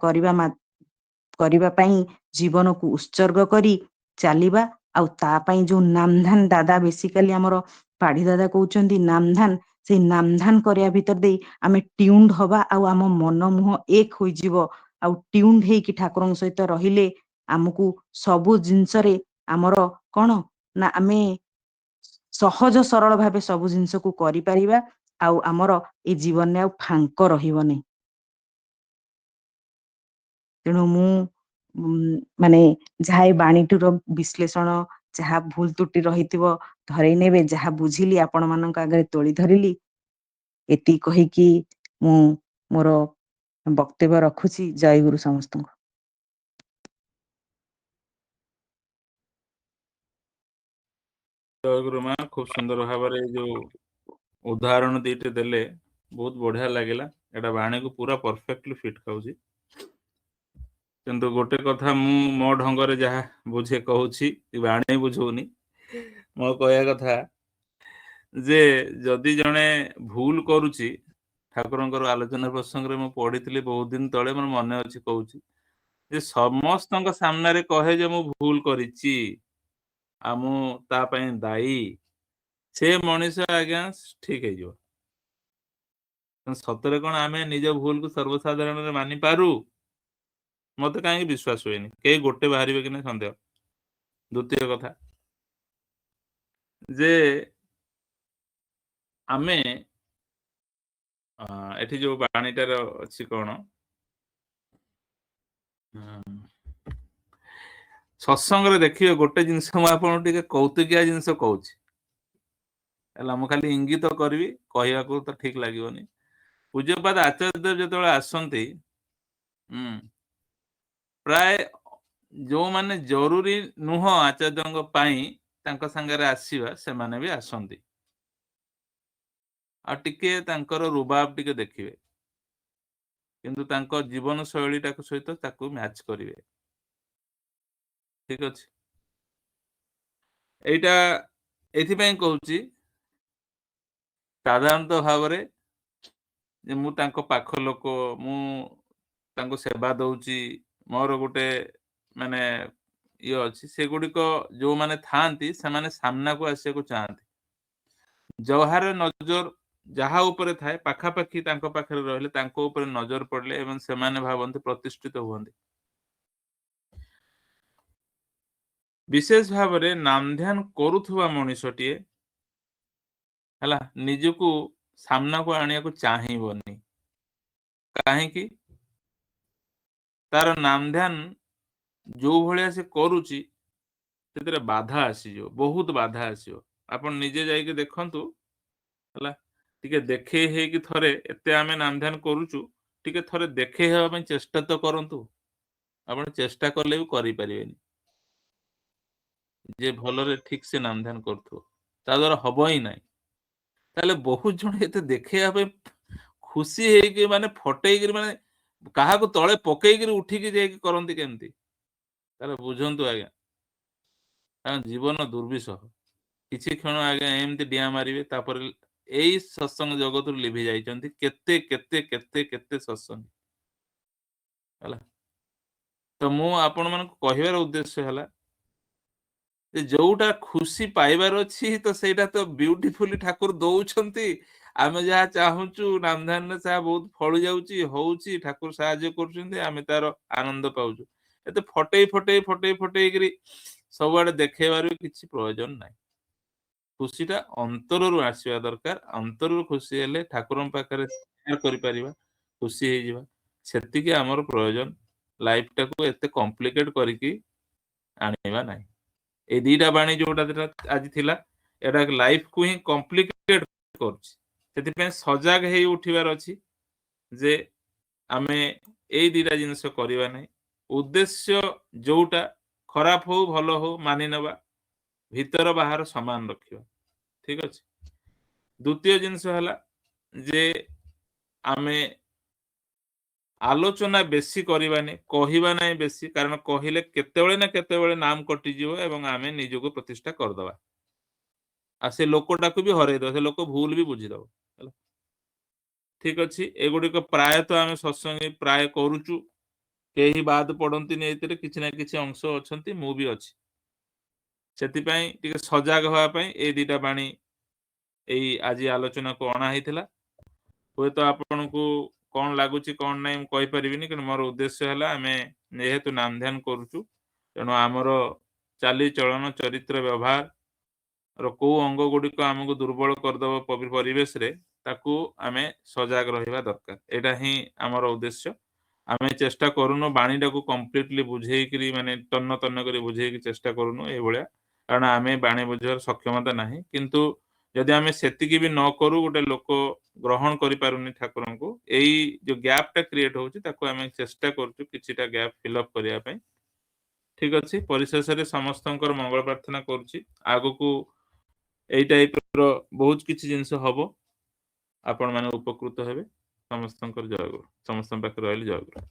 କରିବା ପାଇଁ ଜୀବନକୁ ଉତ୍ସର୍ଗ କରି ଚାଲିବା, ଆଉ ତା ପାଇଁ ଯୋଉ ନାମଧାନ, ଦାଦା ବେସିକାଲି ଆମର ପାଢୀ ଦାଦା କହୁଛନ୍ତି ନାମଧାନ, ସେଇ ନାମଧାନ କରିବା ଭିତରେ ଦେଇ ଆମେ ଟ୍ୟୁନ୍ଡ ହବା, ଆଉ ଆମ ମନ ମୁହଁ ଏକ ହୋଇଯିବ। ଆଉ ଟ୍ୟୁନ୍ଡ ହେଇକି ଠାକୁରଙ୍କ ସହିତ ରହିଲେ ଆମକୁ ସବୁ ଜିନିଷରେ ଆମର କଣ ନା, ଆମେ ସହଜ ସରଳ ଭାବେ ସବୁ ଜିନିଷକୁ କରିପାରିବା, ଆଉ ଆମର ଏଇ ଜୀବନରେ ଆଉ ଫାଙ୍କ ରହିବନି। ତେଣୁ ମୁଁ ମାନେ ଯାହା ଏ ବାଣୀଟିର ବିଶ୍ଳେଷଣ, ଯାହା ଭୁଲ ତ୍ରୁଟି ରହିଥିବ ଧରେଇ ନେବେ, ଯାହା ବୁଝିଲି ଆପଣମାନଙ୍କ ଆଗରେ ତୋଳି ଧରିଲି। ଏତିକି କହିକି ମୁଁ ମୋର ବକ୍ତବ୍ୟ ରଖୁଛି। ଜୟ ଗୁରୁ ସମସ୍ତଙ୍କୁ। ଜୟ ଗୁରୁ ମା, ଖୁବ ସୁନ୍ଦର ଭାବରେ ଯୋଉ ଉଦାହରଣ ଦିଟି ଦେଲେ ବହୁତ ବଢିଆ ଲାଗିଲା। ଏଟା ବାଣୀକୁ ପୁରା ପରଫେକ୍ଟଲି ଫିଟ୍ ଖାଉଛି। କିନ୍ତୁ ଗୋଟେ କଥା ମୁଁ ମୋ ଢଙ୍ଗରେ ଯାହା ବୁଝେ କହୁଛି, ବାଣୀ ବୁଝଉନି। ମୋ କହିବା କଥା ଯେ ଯଦି ଜଣେ ଭୁଲ କରୁଛି, ଠାକୁରଙ୍କର ଆଲୋଚନା ପ୍ରସଙ୍ଗରେ ମୁଁ ପଢିଥିଲି ବହୁତ ଦିନ ତଳେ, ମୋର ମନେ ଅଛି କହୁଛି, ଯେ ସମସ୍ତଙ୍କ ସାମ୍ନାରେ କହେ ଯେ ମୁଁ ଭୁଲ କରିଛି ଆଉ ମୁଁ ତା ପାଇଁ ଦାୟୀ, ସେ ମଣିଷ ଆଜ୍ଞା ଠିକ ହେଇଯିବ। କିନ୍ତୁ ସତରେ କଣ ଆମେ ନିଜ ଭୁଲକୁ ସର୍ବସାଧାରଣରେ ମାନିପାରୁ? ମତେ କାହିଁକି ବିଶ୍ୱାସ ହୁଏନି। କେହି ଗୋଟେ ବାହାରିବେ କି ନାହିଁ ସନ୍ଦେହ। ଦ୍ୱିତୀୟ କଥା ଯେ ଆମେ ଏଠି ଯୋଉ ବାଣୀଟାର ଅଛି କଣ, ସତ୍ସଙ୍ଗରେ ଦେଖିବେ ଗୋଟେ ଜିନିଷ ମୁଁ ଆପଣଙ୍କୁ ଟିକେ କୌତୁକିଆ ଜିନିଷ କହୁଛି ହେଲା, ମୁଁ ଖାଲି ଇଙ୍ଗିତ କରିବି, କହିବାକୁ ତ ଠିକ ଲାଗିବନି। ପୂଜ୍ୟପାଦ ଆଚାର୍ଯ୍ୟ ଯେତେବେଳେ ଆସନ୍ତି, ପ୍ରାୟ ଯୋଉମାନେ ଜରୁରୀ ନୁହଁ ଆଚାର୍ଯ୍ୟଙ୍କ ପାଇଁ ତାଙ୍କ ସାଙ୍ଗରେ ଆସିବା, ସେମାନେ ବି ଆସନ୍ତି। ଆଉ ଟିକେ ତାଙ୍କର ରୁବାବ ଟିକେ ଦେଖିବେ, କିନ୍ତୁ ତାଙ୍କ ଜୀବନ ଶୈଳୀଟାକୁ ସହିତ ତାକୁ ମ୍ୟାଚ୍ କରିବେ। ଠିକ ଅଛି, ଏଇଟା ଏଇଥିପାଇଁ କହୁଛି ସାଧାରଣତଃ ଭାବରେ ଯେ ମୁଁ ତାଙ୍କ ପାଖ ଲୋକ, ମୁଁ ତାଙ୍କୁ ସେବା ଦଉଛି, ମୋର ଗୋଟେ ମାନେ ଇଏ ଅଛି, ସେଗୁଡିକ ଯୋଉମାନେ ଥାଆନ୍ତି ସେମାନେ ସାମ୍ନାକୁ ଆସିବାକୁ ଚାହାନ୍ତି। ଜହାର ନଜର ଯାହା ଉପରେ ଥାଏ, ପାଖାପାଖି ତାଙ୍କ ପାଖରେ ରହିଲେ, ତାଙ୍କ ଉପରେ ନଜର ପଡିଲେ ଏବଂ ସେମାନେ ଭାବନ୍ତି ପ୍ରତିଷ୍ଠିତ ହୁଅନ୍ତି। ବିଶେଷ ଭାବରେ ନାମ ଧ୍ୟାନ କରୁଥିବା ମଣିଷଟିଏ ହେଲା, ନିଜକୁ ସାମ୍ନାକୁ ଆଣିବାକୁ ଚାହିଁବନି। କାହିଁକି? ତାର ନାମ ଧ୍ୟାନ ଯୋଉ ଭଳିଆ ସେ କରୁଛି, ସେଥିରେ ବାଧା ଆସିଯିବ, ବହୁତ ବାଧା ଆସିବ। ଆପଣ ନିଜେ ଯାଇକି ଦେଖନ୍ତୁ ହେଲା, ଟିକେ ଦେଖେଇ ହେଇକି ଥରେ, ଏତେ ଆମେ ନାମ ଧ୍ୟାନ କରୁଛୁ, ଟିକେ ଥରେ ଦେଖେଇ ହେବା ପାଇଁ ଚେଷ୍ଟା ତ କରନ୍ତୁ। ଆପଣ ଚେଷ୍ଟା କଲେ ବି କରିପାରିବେନି। ଯେ ଭଲରେ ଠିକ ସେ ନାମ ଧ୍ୟାନ କରୁଥିବ, ତା ଦ୍ୱାରା ହବ ହିଁ ନାହିଁ। ତାହେଲେ ବହୁତ ଜଣ ଏତେ ଦେଖେଇବା ପାଇଁ ଖୁସି ହେଇକି, ମାନେ ଫଟେଇକିରି, ମାନେ କାହାକୁ ତଳେ ପକେଇକିରି ଉଠିକି ଯାଇକି କରନ୍ତି କେମିତି? ତାହେଲେ ବୁଝନ୍ତୁ ଆଜ୍ଞା, ତାଙ୍କ ଜୀବନ ଦୁର୍ବିଷହ। କିଛି କ୍ଷଣ ଆଜ୍ଞା ଏମିତି ଡିଆଁ ମାରିବେ, ତାପରେ ଏଇ ସତ୍ସଙ୍ଗ ଜଗତରୁ ଲିଭି ଯାଇଛନ୍ତି କେତେ କେତେ କେତେ କେତେ ସତ୍ସଙ୍ଗ ହେଲା। ତ ମୁଁ ଆପଣ ମାନଙ୍କୁ କହିବାର ଉଦ୍ଦେଶ୍ୟ ହେଲା ଯେ ଯୋଉଟା ଖୁସି ପାଇବାର ଅଛି, ତ ସେଇଟା ତ ବିୟୁଟିଫୁଲି ଠାକୁର ଦଉଛନ୍ତି। ଆମେ ଯାହା ଚାହୁଁଛୁ ନାମ ଧ୍ୟାନରେ ତାହା ବହୁତ ଫଳି ଯାଉଛି, ହଉଛି, ଠାକୁର ସାହାଯ୍ୟ କରୁଛନ୍ତି, ଆମେ ତାର ଆନନ୍ଦ ପାଉଛୁ। ଏତେ ଫଟେଇ ଫଟେଇ ଫଟେଇ ଫଟେଇକିରି ସବୁଆଡେ ଦେଖେଇବାର ବି କିଛି ପ୍ରୟୋଜନ ନାହିଁ। ଖୁସିଟା ଅନ୍ତରରୁ ଆସିବା ଦରକାର। ଅନ୍ତରରୁ ଖୁସି ହେଲେ ଠାକୁରଙ୍କ ପାଖରେ share କରିପାରିବା, ଖୁସି ହେଇଯିବା, ସେତିକି ଆମର ପ୍ରୟୋଜନ। ଲାଇଫଟାକୁ ଏତେ କମ୍ପ୍ଲିକେଟ କରିକି ଆଣିବା ନାହିଁ। ଏଇ ଦିଟା ବାଣୀ ଯୋଉଟା ଆଜି ଥିଲା, ଏଟା ଲାଇଫକୁ ହିଁ କମ୍ପ୍ଲିକେଟ କରୁଛି। ସେଥିପାଇଁ ସଜାଗ ହେଇ ଉଠିବାର ଅଛି ଯେ ଆମେ ଏଇ ଦିଟା ଜିନିଷ କରିବା ନାହିଁ। ଉଦ୍ଦେଶ୍ୟ ଯୋଉଟା ଖରାପ ହଉ ଭଲ ହଉ ମାନି ନେବା, ଭିତର ବାହାର ସମାନ ରଖିବା। ଠିକ ଅଛି। ଦ୍ୱିତୀୟ ଜିନିଷ ହେଲା ଯେ ଆମେ ଆଲୋଚନା ବେଶୀ କରିବାନି, କହିବା ନାହିଁ ବେଶୀ, କାରଣ କହିଲେ କେତେବେଳେ ନା କେତେବେଳେ ନାମ କଟିଯିବ ଏବଂ ଆମେ ନିଜକୁ ପ୍ରତିଷ୍ଠା କରିଦବା, ଆଉ ସେ ଲୋକଟାକୁ ବି ହରେଇଦବା, ସେ ଲୋକ ଭୁଲ ବି ବୁଝିଦବ ହେଲା। ଠିକ ଅଛି, ଏଗୁଡିକ ପ୍ରାୟତଃ ଆମେ ସତ୍ସଙ୍ଗୀ ପ୍ରାୟ କରୁଛୁ, କେହି ବାଦ ପଡନ୍ତିନି ଏଥିରେ, କିଛି ନା କିଛି ଅଂଶ ଅଛନ୍ତି, ମୁଁ ବି ଅଛି। ସେଥିପାଇଁ ଟିକେ ସଜାଗ ହବା ପାଇଁ ଏଇ ଦିଟା ବାଣୀ ଏଇ ଆଜି ଆଲୋଚନାକୁ ଅଣା ହେଇଥିଲା। ହୁଏତ ଆପଣଙ୍କୁ କଣ ଲାଗୁଛି କଣ ନାହିଁ ମୁଁ କହିପାରିବିନି, କିନ୍ତୁ ମୋର ଉଦ୍ଦେଶ୍ୟ ହେଲା ଆମେ ଯେହେତୁ ନାମ ଧ୍ୟାନ କରୁଛୁ, ତେଣୁ ଆମର ଚାଲିଚଳନ, ଚରିତ୍ର, ବ୍ୟବହାର ର କୋଉ ଅଙ୍ଗ ଗୁଡିକ ଆମକୁ ଦୁର୍ବଳ କରିଦବ ପରିବେଶରେ, ତାକୁ ଆମେ ସଜାଗ ରହିବା ଦରକାର। ଏଇଟା ହିଁ ଆମର ଉଦ୍ଦେଶ୍ୟ। ଆମେ ଚେଷ୍ଟା କରୁନୁ ବାଣୀଟାକୁ କମ୍ପ୍ଲିଟଲି ବୁଝେଇକିରି, ମାନେ ତନ୍ନ ତନ୍ନ କରି ବୁଝେଇକି ଚେଷ୍ଟା କରୁନୁ ଏଇଭଳିଆ, କାରଣ ଆମେ ବାଣୀ ବୁଝିବାର ସକ୍ଷମତା ନାହିଁ। କିନ୍ତୁ ଯଦି ଆମେ ସେତିକି ବି ନ କରୁ, ଗୋଟେ ଲୋକ ଗ୍ରହଣ କରିପାରୁନି ଠାକୁରଙ୍କୁ, ଏଇ ଯୋଉ ଗ୍ୟାପ ଟା କ୍ରିଏଟ ହଉଛି, ତାକୁ ଆମେ ଚେଷ୍ଟା କରୁଛୁ କିଛିଟା ଗ୍ୟାପ ଫିଲଅପ କରିବା ପାଇଁ। ଠିକ ଅଛି, ପରିଶେଷରେ ସମସ୍ତଙ୍କର ମଙ୍ଗଳ ପ୍ରାର୍ଥନା କରୁଛି। ଆଗକୁ ଏଇ ଟାଇପର ବହୁତ କିଛି ଜିନିଷ ହବ, ଆପଣ ମାନେ ଉପକୃତ ହେବେ। ସମସ୍ତଙ୍କର ଜୟଗୁରୁ, ସମସ୍ତଙ୍କ ପାଖରେ ରହିଲି, ଜୟଗୁରୁ।